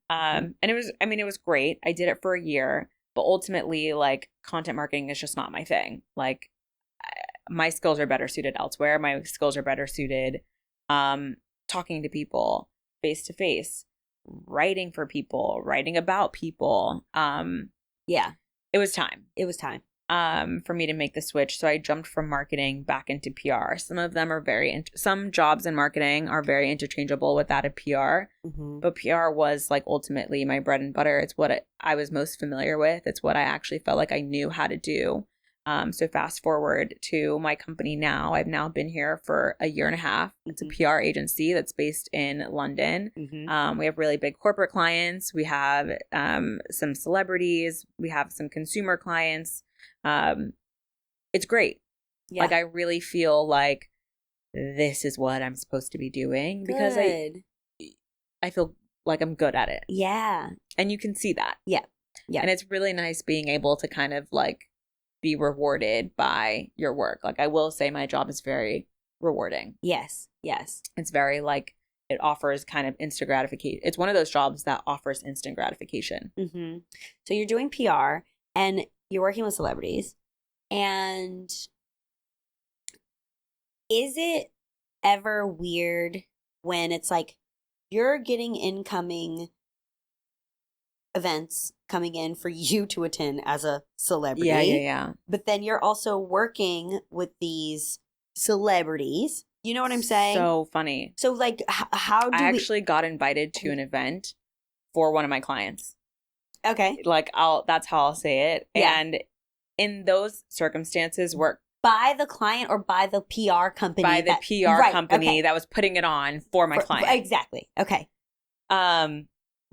And it was great. I did it for a year, but ultimately like content marketing is just not my thing. Like my skills are better suited elsewhere. My skills are better suited talking to people face to face, writing for people, writing about people. Yeah. It was time. For me to make the switch. So I jumped from marketing back into PR. Some of them are some jobs in marketing are very interchangeable with that of PR. But PR was like ultimately my bread and butter. It's what I was most familiar with. It's what I actually felt like I knew how to do. So fast forward to my company now. I've now been here for a year and a half. It's a PR agency that's based in London. We have really big corporate clients. We have some celebrities. We have some consumer clients. It's great. Yeah. Like I really feel like this is what I'm supposed to be doing because I feel like I'm good at it. Yeah. And you can see that. Yeah. And it's really nice being able to kind of like be rewarded by your work. Like I will say my job is very rewarding. Yes. It's very like it offers kind of instant gratification. It's one of those jobs that offers instant gratification. So you're doing PR. and you're working with celebrities. And is it ever weird when it's like you're getting incoming events coming in for you to attend as a celebrity? Yeah. But then you're also working with these celebrities. You know what I'm saying? So funny. So, like, how do I actually got invited to an event for one of my clients. Okay. Like, that's how I'll say it. Yeah. And in those circumstances where by the client or by the PR company? By the PR company that was putting it on for my client. Exactly. Okay.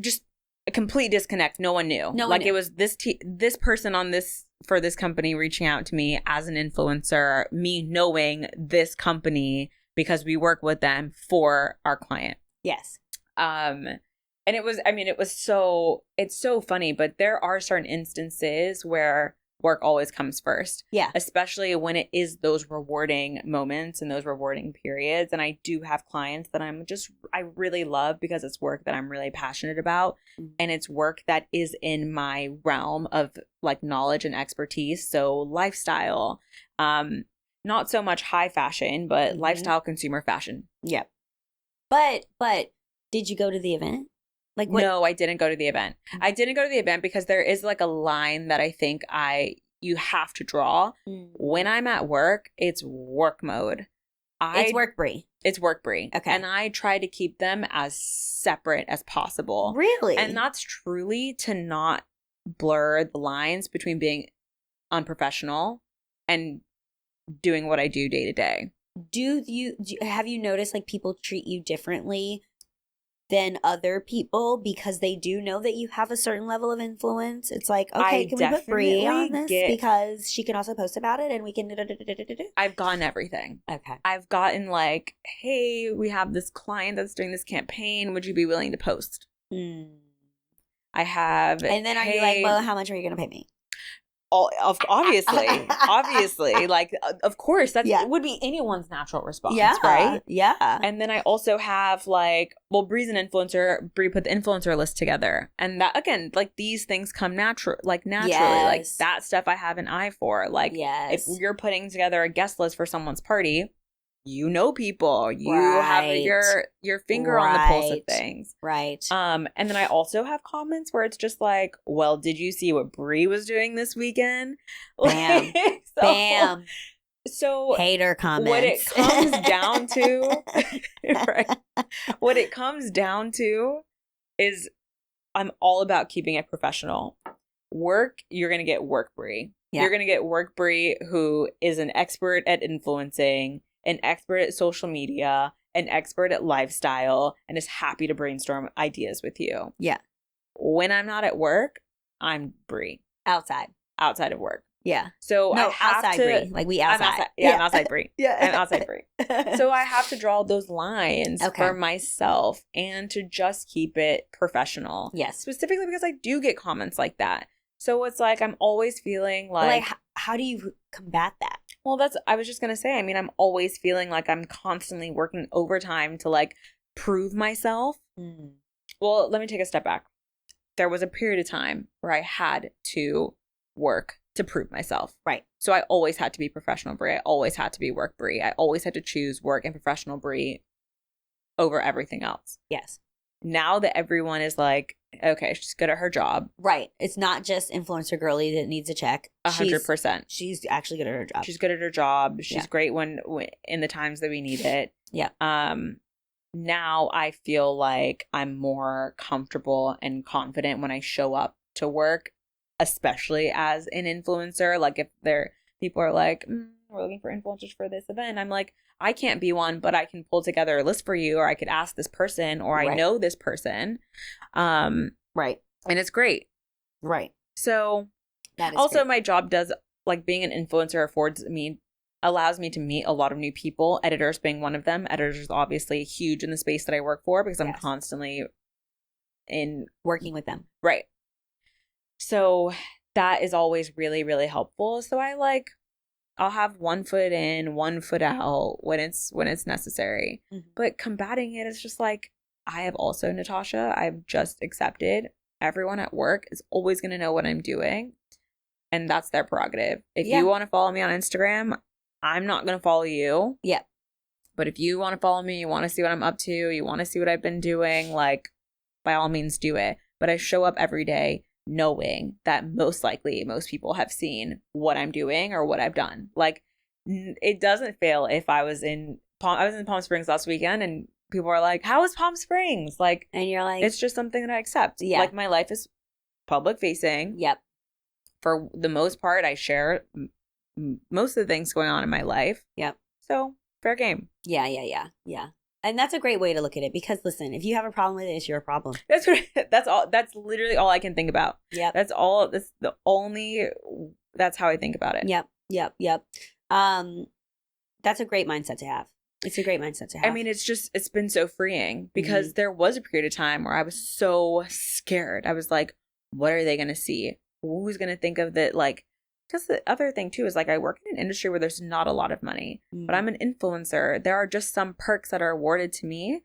Just a complete disconnect. No one knew. It was this person on this for this company reaching out to me as an influencer, me knowing this company because we work with them for our client. Yes. And it's so funny, but there are certain instances where work always comes first. Yeah. Especially when it is those rewarding moments and those rewarding periods. And I do have clients that I really love because it's work that I'm really passionate about. Mm-hmm. And it's work that is in my realm of like knowledge and expertise. So lifestyle, not so much high fashion, but mm-hmm. lifestyle consumer fashion. Yeah. But did you go to the event? Like what? No, I didn't go to the event. I didn't go to the event because there is like a line that I think you have to draw. When I'm at work, it's work mode. It's work Bri. It's work Bri. Okay. And I try to keep them as separate as possible. Really? And that's truly to not blur the lines between being unprofessional and doing what I do day to day. Have you noticed like people treat you differently than other people because they do know that you have a certain level of influence? It's like, okay, can we put Bri on this because she can also post about it and we can I've gotten everything. Okay. I've gotten like, hey, we have this client that's doing this campaign. Would you be willing to post? I have. And then are you like, well, how much are you going to pay me? Obviously, like, of course, that would be anyone's natural response, right? Yeah. And then I also have like, well, Bri's an influencer. Bri put the influencer list together, and that again, like these things come naturally, yes. like that stuff I have an eye for. Like, if you're putting together a guest list for someone's party, you know people, you have your finger on the pulse of things, right? And then I also have comments where it's just like, well, did you see what Bri was doing this weekend? Bam. Bam. So hater comments. What it comes down to, right? What it comes down to is I'm all about keeping it professional. Work, you're gonna get work Bri. Yeah. You're gonna get work Bri who is an expert at influencing, an expert at social media, an expert at lifestyle, and is happy to brainstorm ideas with you. Yeah. When I'm not at work, I'm Bri. Outside of work. Yeah. So I have outside to, Bri. Like we outside. I'm outside Bri. Yeah. I'm outside Bri. So I have to draw those lines for myself and to just keep it professional. Yes. Specifically because I do get comments like that. So it's like I'm always feeling like how do you combat that? Well, I was just going to say, I mean, I'm always feeling like I'm constantly working overtime to like prove myself. Well, let me take a step back. There was a period of time where I had to work to prove myself. Right. So I always had to be professional Bri. I always had to be work Bri. I always had to choose work and professional Bri over everything else. Yes. Now that everyone is like, okay, she's good at her job. Right. It's not just influencer Girlie that needs a check. 100%. She's actually good at her job. She's good at her job. She's great when in the times that we need it. Yeah. Now I feel like I'm more comfortable and confident when I show up to work, especially as an influencer. Like if people are like, we're looking for influencers for this event. I'm like, I can't be one, but I can pull together a list for you, or I could ask this person, or I know this person. Right. And it's great. Right. So that is also great. My job does, like being an influencer allows me to meet a lot of new people, editors being one of them. Editors is obviously huge in the space that I work for because I'm constantly working with them. Right. So that is always really, really helpful. So I'll have one foot in, one foot out when it's necessary. Mm-hmm. But combating it is just like, I have also, Natasha, I've just accepted everyone at work is always going to know what I'm doing. and that's their prerogative. If you want to follow me on Instagram, I'm not going to follow you. Yeah. But if you want to follow me, you want to see what I'm up to, you want to see what I've been doing, like, by all means do it. But I show up every day knowing that most likely most people have seen what I'm doing or what I've done. Like, it doesn't fail if I was in Palm Springs last weekend and people are like, how is Palm Springs? Like, and you're like, it's just something that I accept. Yeah. Like, my life is public facing. Yep. For the most part, I share most of the things going on in my life. Yep. So, fair game. Yeah. And that's a great way to look at it because, listen, if you have a problem with it, it's your problem. That's literally all I can think about. Yep. That's how I think about it. Yep. That's a great mindset to have. It's a great mindset to have. I mean, it's been so freeing because there was a period of time where I was so scared. I was like, what are they going to see? Who's going to think of that? Like, because the other thing too is, like, I work in an industry where there's not a lot of money, but I'm an influencer. There are just some perks that are awarded to me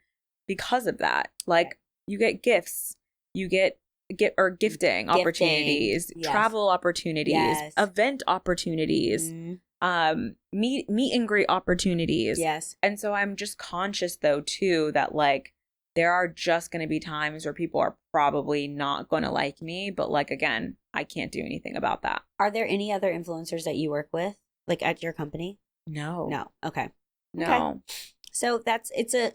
because of that. Like, you get gifts, you get gifting opportunities, travel opportunities, event opportunities, meet and greet opportunities. Yes. And so I'm just conscious though too that, like, there are just going to be times where people are probably not going to like me, but, like, again, I can't do anything about that. Are there any other influencers that you work with, like, at your company? No. Okay. No. Okay. So it's a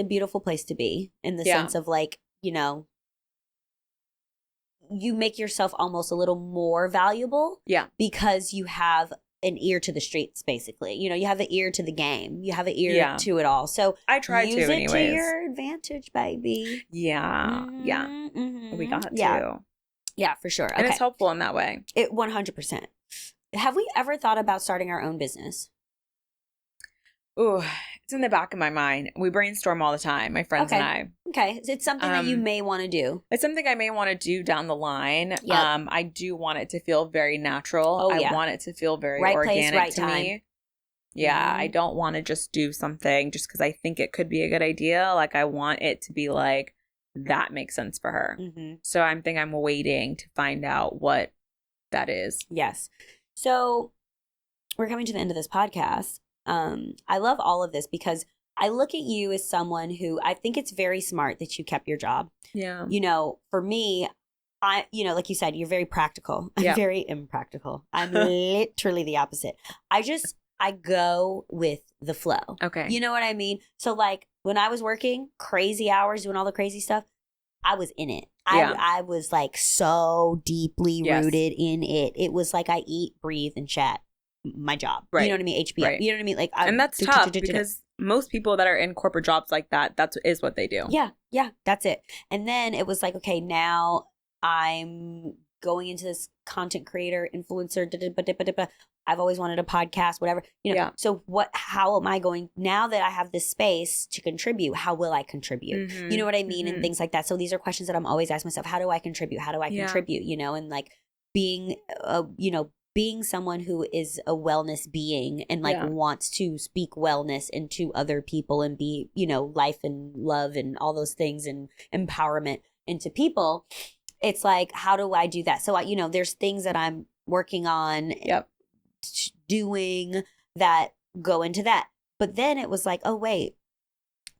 beautiful place to be in the sense of, like, you know, you make yourself almost a little more valuable. Yeah. Because you have an ear to the streets, basically. You know, you have an ear to the game. You have an ear to it all. So I try use to it anyways. to your advantage, baby. Yeah. Mm-hmm. Yeah. Mm-hmm. We got to. Yeah, for sure. And it's helpful in that way. 100%. Have we ever thought about starting our own business? Ooh, it's in the back of my mind. We brainstorm all the time, my friends and I. Okay. It's something that you may want to do. It's something I may want to do down the line. Yep. I do want it to feel very natural. I want it to feel very right organic place, right to time. me. Yeah, I don't want to just do something just because I think it could be a good idea. Like, I want it to be like, that makes sense for her. Mm-hmm. So I'm waiting to find out what that is. Yes. So we're coming to the end of this podcast. I love all of this because I look at you as someone who I think it's very smart that you kept your job. Yeah. You know, for me, like you said, you're very practical. I'm very impractical. I'm literally the opposite. I go with the flow. Okay. You know what I mean? So, like, when I was working crazy hours, doing all the crazy stuff, I was in it. I was, like, so deeply rooted in it. It was like I eat, breathe, and chat my job. Right. You know what I mean? HBO. Right. You know what I mean? Like, and that's tough because most people that are in corporate jobs like that, is what they do. Yeah. That's it. And then it was like, okay, now I'm going into this content creator, influencer, I've always wanted a podcast, whatever, you know. So how am I going, now that I have this space to contribute, how will I contribute? Mm-hmm. You know what I mean? Mm-hmm. And things like that. So these are questions that I'm always asking myself. How do I contribute? How do I contribute? You know, and like being someone who is a wellness being and like wants to speak wellness into other people and be, you know, life and love and all those things and empowerment into people. It's like, how do I do that? So, there's things that I'm working on doing that go into that. But then it was like, oh, wait,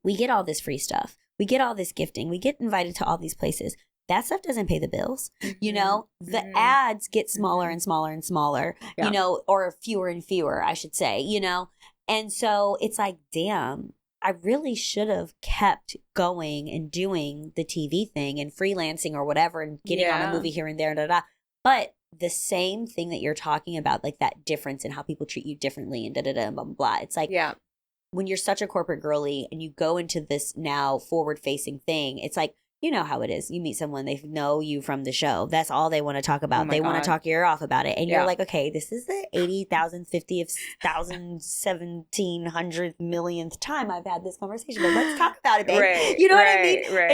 we get all this free stuff. We get all this gifting. We get invited to all these places. That stuff doesn't pay the bills. Mm-hmm. You know, the ads get smaller and smaller and smaller, you know, or fewer and fewer, I should say, you know. And so it's like, damn, I really should have kept going and doing the TV thing and freelancing or whatever and getting on a movie here and there. But the same thing that you're talking about, like that difference in how people treat you differently and and blah, blah, blah. It's like when you're such a corporate girly and you go into this now forward facing thing, it's like, you know how it is. You meet someone, they know you from the show. That's all they want to talk about. They want to talk your ear off about it. And you're like, okay, this is the 80,000, 50th, 1,000, 1,700 millionth time I've had this conversation. But let's talk about it, babe. Right, you know what I mean? Right.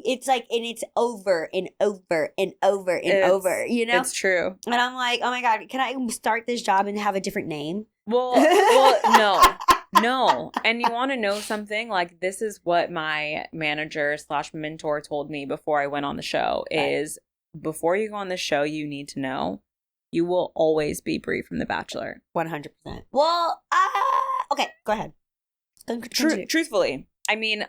It's like, and it's over and over and over and over, you know? It's true. And I'm like, oh my God, can I start this job and have a different name? Well, no. No. And you want to know something? Like, this is what my manager / mentor told me before I went on the show is before you go on the show, you need to know you will always be Bri from The Bachelor. 100%. Well, okay, go ahead. Truthfully, I mean,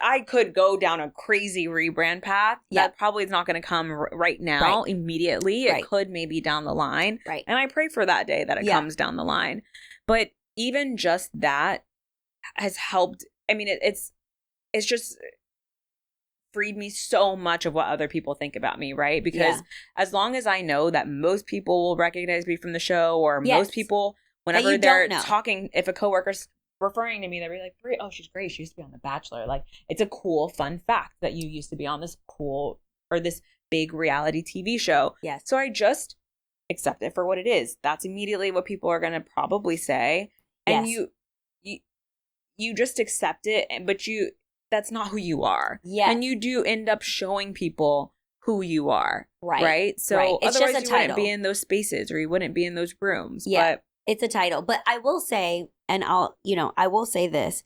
I could go down a crazy rebrand path. Yeah. That probably is not going to come right now, immediately. It could maybe down the line. Right. And I pray for that day that it comes down the line. But even just that has helped. I mean, it's just freed me so much of what other people think about me, right? Because as long as I know that most people will recognize me from the show, or most people, whenever they're talking, if a coworker's referring to me, they'll be like, Bri, oh, she's great. She used to be on The Bachelor. Like, it's a cool, fun fact that you used to be on this cool or this big reality TV show. Yes. So I just accept it for what it is. That's immediately what people are going to probably say. And you just accept it, but that's not who you are. Yeah. And you do end up showing people who you are. Right. Right? So It's otherwise just a you wouldn't title. be in those spaces, or you wouldn't be in those rooms. Yeah. But it's a title. But I will say, and I will say this,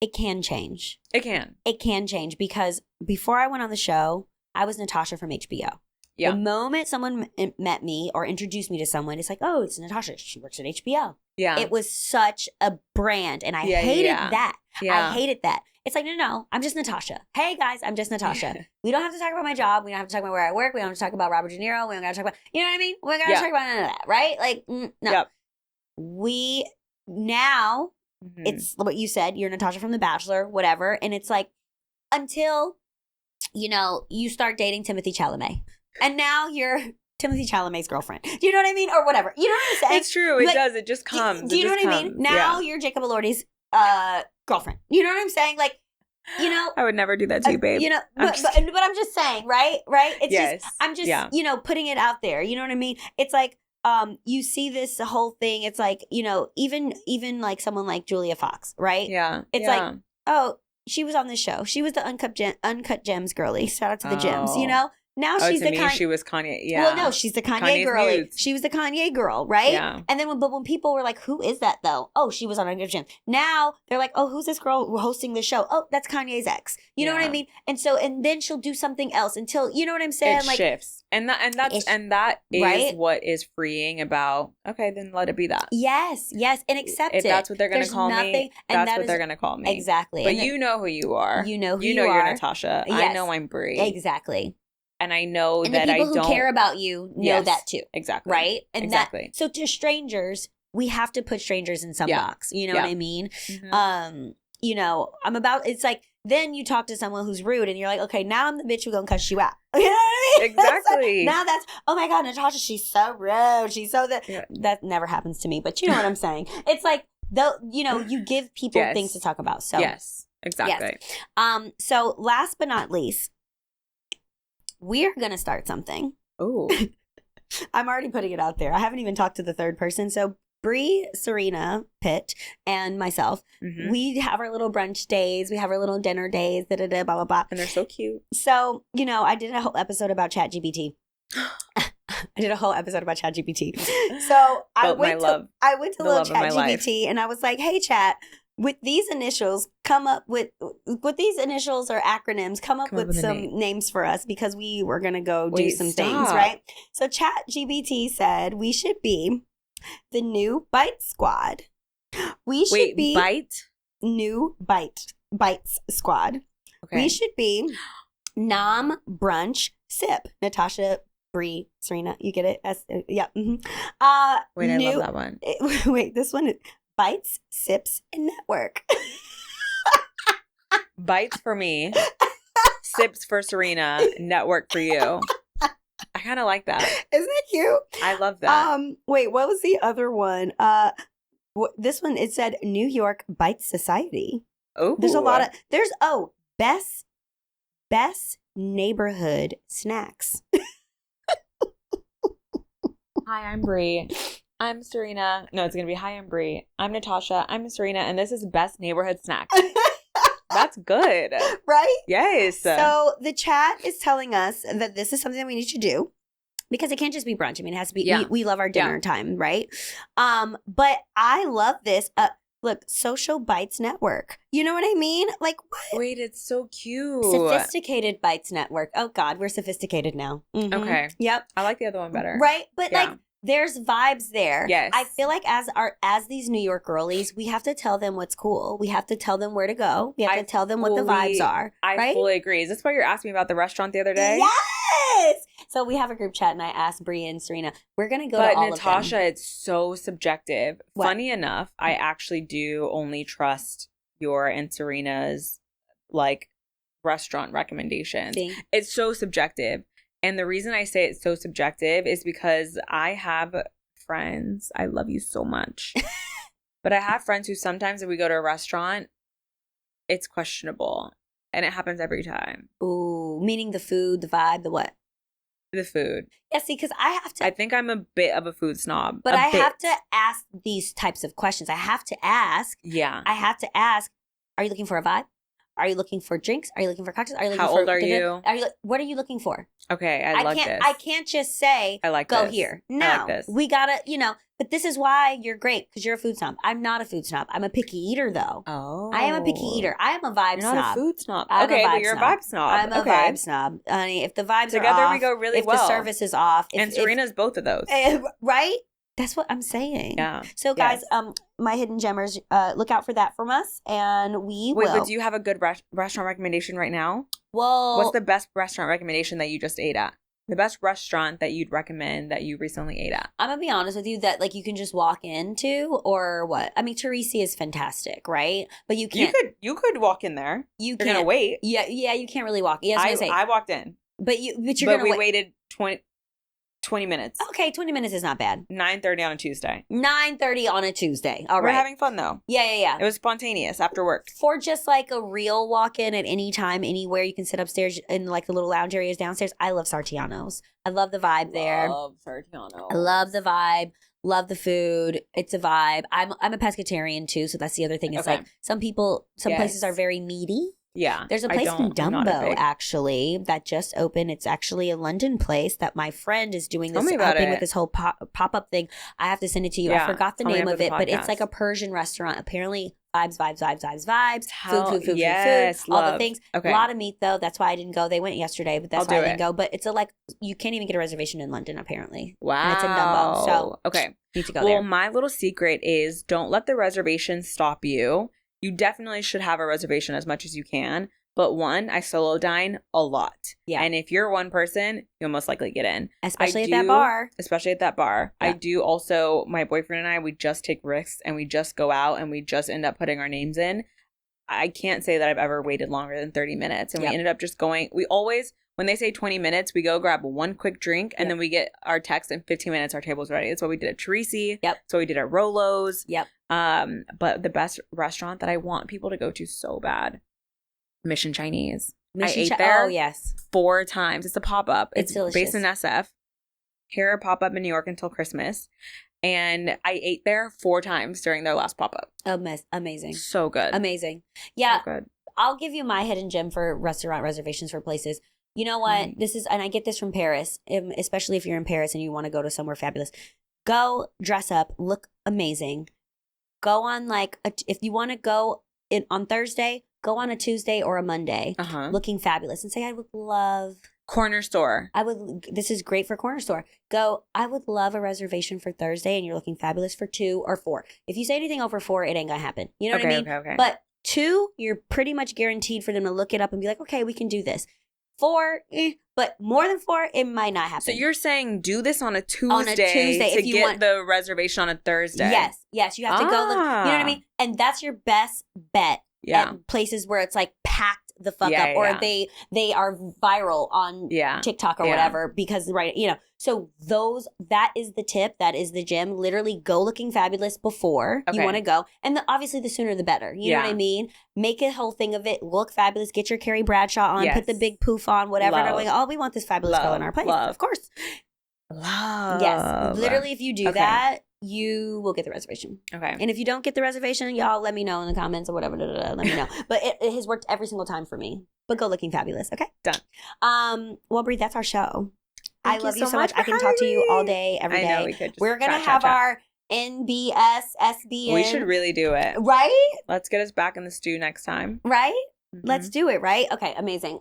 it can change. It can. It can change, because before I went on the show, I was Natasha from HBO. Yeah. The moment someone met me or introduced me to someone, it's like, oh, it's Natasha. She works at HBO. Yeah. It was such a brand, and I hated that. Yeah. I hated that. It's like, no, I'm just Natasha. Hey, guys, I'm just Natasha. We don't have to talk about my job. We don't have to talk about where I work. We don't have to talk about Robert De Niro. We don't got to talk about, you know what I mean? We don't got to talk about none of that, right? Like, no. Yep. We now, it's what you said, you're Natasha from The Bachelor, whatever. And it's like, until, you start dating Timothée Chalamet. And now you're Timothée Chalamet's girlfriend. Do you know what I mean? Or whatever. You know what I'm saying? It's true. It does. It just comes. Do you know what I mean? Now you're Jacob Elordi's girlfriend. You know what I'm saying? Like, I would never do that to you, babe. But I'm just saying, right? It's yes. just, I'm just, putting it out there. You know what I mean? It's like, you see this whole thing. It's like, even like someone like Julia Fox, right? Yeah. It's like, oh, she was on this show. She was the Uncut Gems girlie. Shout out to the Gems, Now she's she was Kanye. Yeah. Well, no, she's the Kanye girl. She was the Kanye girl, right? Yeah. And then when people were like, "Who is that though?" Oh, she was on Uncut Gems. Now they're like, "Oh, who's this girl hosting the show?" Oh, that's Kanye's ex. You know what I mean? And then she'll do something else until you know what I'm saying? It shifts, and that is what is freeing about. Okay, then let it be that. Yes, and accept it. If that's what they're going to call me, that's what they're going to call me. Exactly. But you know who you are. You know who you are. You're Natasha. Yes. I know I'm Bri. Exactly. And I know and that the people who care about you know that too. Exactly. Right? And exactly. So to strangers, we have to put strangers in some box. You know what I mean? Mm-hmm. It's like, then you talk to someone who's rude and you're like, okay, now I'm the bitch who's going to cuss you out. You know what I mean? Exactly. Now that's, oh my God, Natasha, she's so rude. She's so that never happens to me, but you know what I'm saying? It's like, you give people things to talk about. So yes, exactly. Yes. So last but not least, we're going to start something. Oh. I'm already putting it out there. I haven't even talked to the third person. So Bri, Serena, Pitt, and myself, we have our little brunch days. We have our little dinner days, blah, blah, blah. And they're so cute. So, I did a whole episode about ChatGPT. So I went to little ChatGPT and I was like, hey, Chat, with these initials or acronyms, come up with some names for us, because we were going to go do some things, right? So ChatGPT said we should be the new Bite Squad. We should be new Bites Squad. Okay. We should be Nom Brunch Sip. Natasha, Bri, Serena, you get it? Yeah. Mm-hmm. I love that one. Wait, this one is Bites, Sips, and Network. Bites for me, Sips for Serena, Network for you. I kind of like that. Isn't it cute? I love that. Wait, what was the other one? This one, it said New York Bites Society. Oh, there's a lot of best neighborhood snacks. Hi, I'm Bri. I'm Serena. No, it's going to be hi, I'm Bri. I'm Natasha. I'm Serena. And this is Best Neighborhood Snacks. That's good. Right? Yes. So the chat is telling us that this is something that we need to do, because it can't just be brunch. I mean, it has to be, we love our dinner time, right? But I love this. Look, Social Bites Network. You know what I mean? Like, what? Wait, it's so cute. Sophisticated Bites Network. Oh, God, we're sophisticated now. Mm-hmm. Okay. Yep. I like the other one better. Right? But like, there's vibes there. Yes. I feel like as these New York girlies, we have to tell them what's cool. We have to tell them where to go. We have to tell them what the vibes are. I fully agree. Is this why you're asking me about the restaurant the other day? Yes! So we have a group chat and I asked Bri and Serena, we're going to go to all of them. But Natasha, it's so subjective. What? Funny enough, I actually do only trust your and Serena's like restaurant recommendations. See? It's so subjective. And the reason I say it's so subjective is because I have friends. I love you so much. But I have friends who sometimes if we go to a restaurant, it's questionable. And it happens every time. Ooh, meaning the food, the vibe, the what? The food. Yeah, see, because I have to... I think I'm a bit of a food snob. But I have to ask these types of questions. I have to ask. Yeah. I have to ask, are you looking for a vibe? Are you looking for drinks? Are you looking for cocktails? Are you looking How old are you? What are you looking for? Okay, I like this. I can't just say, I like go this. here. No, I like this. We gotta, but this is why you're great, because you're a food snob. I'm not a food snob. I'm a picky eater, though. Oh. I am a picky eater. I am a vibe You're snob. Not a food snob. I'm okay, but you're a vibe snob. I'm a vibe snob. Honey, if the vibes Together are off. we go really if well. If the service is off. And Serena's both of those. Right? That's what I'm saying. Yeah. So, guys, my hidden gemmers, look out for that from us, and we will. Wait, but do you have a good restaurant recommendation right now? Well, what's the best restaurant recommendation that you just ate at? The best restaurant that you'd recommend that you recently ate at? I'm gonna be honest with you that like you can just walk into or what? I mean, Teresi is fantastic, right? But you can't. You could walk in there. You're gonna wait. Yeah, you can't really walk. Yeah, I walked in. But we waited 20 minutes. Okay, 20 minutes is not bad. 9:30 on a Tuesday. 9:30 on a Tuesday. All right. We're having fun, though. Yeah. It was spontaneous after work. For just like a real walk-in at any time, anywhere, you can sit upstairs in like the little lounge areas downstairs. I love Sartiano's. I love the vibe there. Love Sartiano's. I love the vibe. Love the food. It's a vibe. I'm a pescatarian too, so that's the other thing. It's like some places are very meaty. Yeah. There's a place in Dumbo, actually, that just opened. It's actually a London place that my friend is doing this helping with this whole pop-up thing. I have to send it to you. Yeah. I forgot the name of it, but it's like a Persian restaurant. Apparently, vibes. Food. Yes, all the things. Okay. A lot of meat, though. That's why I didn't go. They went yesterday, but that's why I didn't go. But it's you can't even get a reservation in London, apparently. Wow. And it's in Dumbo. So, okay. Need to go there. Well, my little secret is don't let the reservation stop you. You definitely should have a reservation as much as you can. But one, I solo dine a lot. Yeah. And if you're one person, you'll most likely get in. Especially at that bar. Yeah. I do also, my boyfriend and I, we just take risks and we just go out and we just end up putting our names in. I can't say that I've ever waited longer than 30 minutes. And we ended up just going, we always, when they say 20 minutes, we go grab one quick drink and then we get our text in 15 minutes, our table's ready. That's what we did at Teresi. Yep. So we did at Rolo's. Yep. But the best restaurant that I want people to go to so bad, Mission Chinese. I ate there 4 times. It's a pop-up. It's delicious. Based in SF. Here, pop-up in New York until Christmas. And I ate there 4 times during their last pop-up. Amazing. So good. Amazing. Yeah. So good. I'll give you my hidden gem for restaurant reservations for places. You know what? This is, and I get this from Paris, especially if you're in Paris and you want to go to somewhere fabulous. Go dress up, look amazing. Go on if you want to go on Thursday, go on a Tuesday or a Monday, looking fabulous, and say, I would love corner store. This is great for corner store. Go, I would love a reservation for Thursday, and you're looking fabulous for 2 or 4. If you say anything over 4, it ain't gonna happen. You know what I mean? Okay. But 2, you're pretty much guaranteed for them to look it up and be like, okay, we can do this. 4, but more than 4, it might not happen. So you're saying do this on a Tuesday to get the reservation on a Thursday? Yes, you have to go look. You know what I mean? And that's your best bet at places where it's like packed the fuck up, or they are viral on TikTok or whatever because so that is the tip, that is the gem. Literally go looking fabulous before you want to go, and obviously the sooner the better. You know what I mean? Make a whole thing of it. Look fabulous. Get your Carrie Bradshaw on. Put the big poof on. Whatever. And like, we want this fabulous girl in our place. Of course. Yes. Literally, if you do that, you will get the reservation. Okay. And if you don't get the reservation, y'all let me know in the comments or whatever. Let me know. But it has worked every single time for me. But go looking fabulous. Okay. Done. Well, Bri, that's our show. Thank I love you so much. I can talk to you all day, every day. I know, we could just We're gonna have our NBS, SBN. We should really do it. Right? Let's get us back in the stew next time. Right? Mm-hmm. Let's do it, right? Okay, amazing.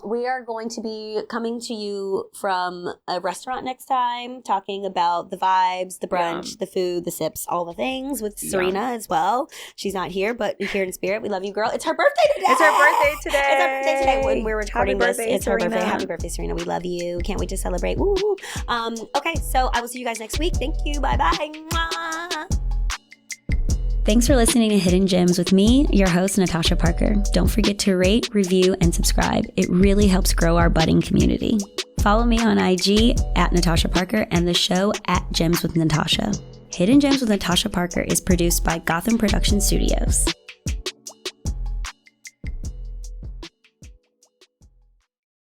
We are going to be coming to you from a restaurant next time, talking about the vibes, the brunch, the food, the sips, all the things with Serena as well. She's not here, but here in spirit. We love you, girl. It's her birthday today. It's her birthday today. It's her birthday today when we're recording this. It's her Serena. birthday. Happy birthday, Serena. We love you. Can't wait to celebrate. Woo! Okay, so I will see you guys next week. Thank you. Bye-bye. Mwah. Thanks for listening to Hidden Gems with me, your host, Natasha Parker. Don't forget to rate, review, and subscribe. It really helps grow our budding community. Follow me on IG at Natasha Parker and the show at Gems with Natasha. Hidden Gems with Natasha Parker is produced by Gotham Production Studios.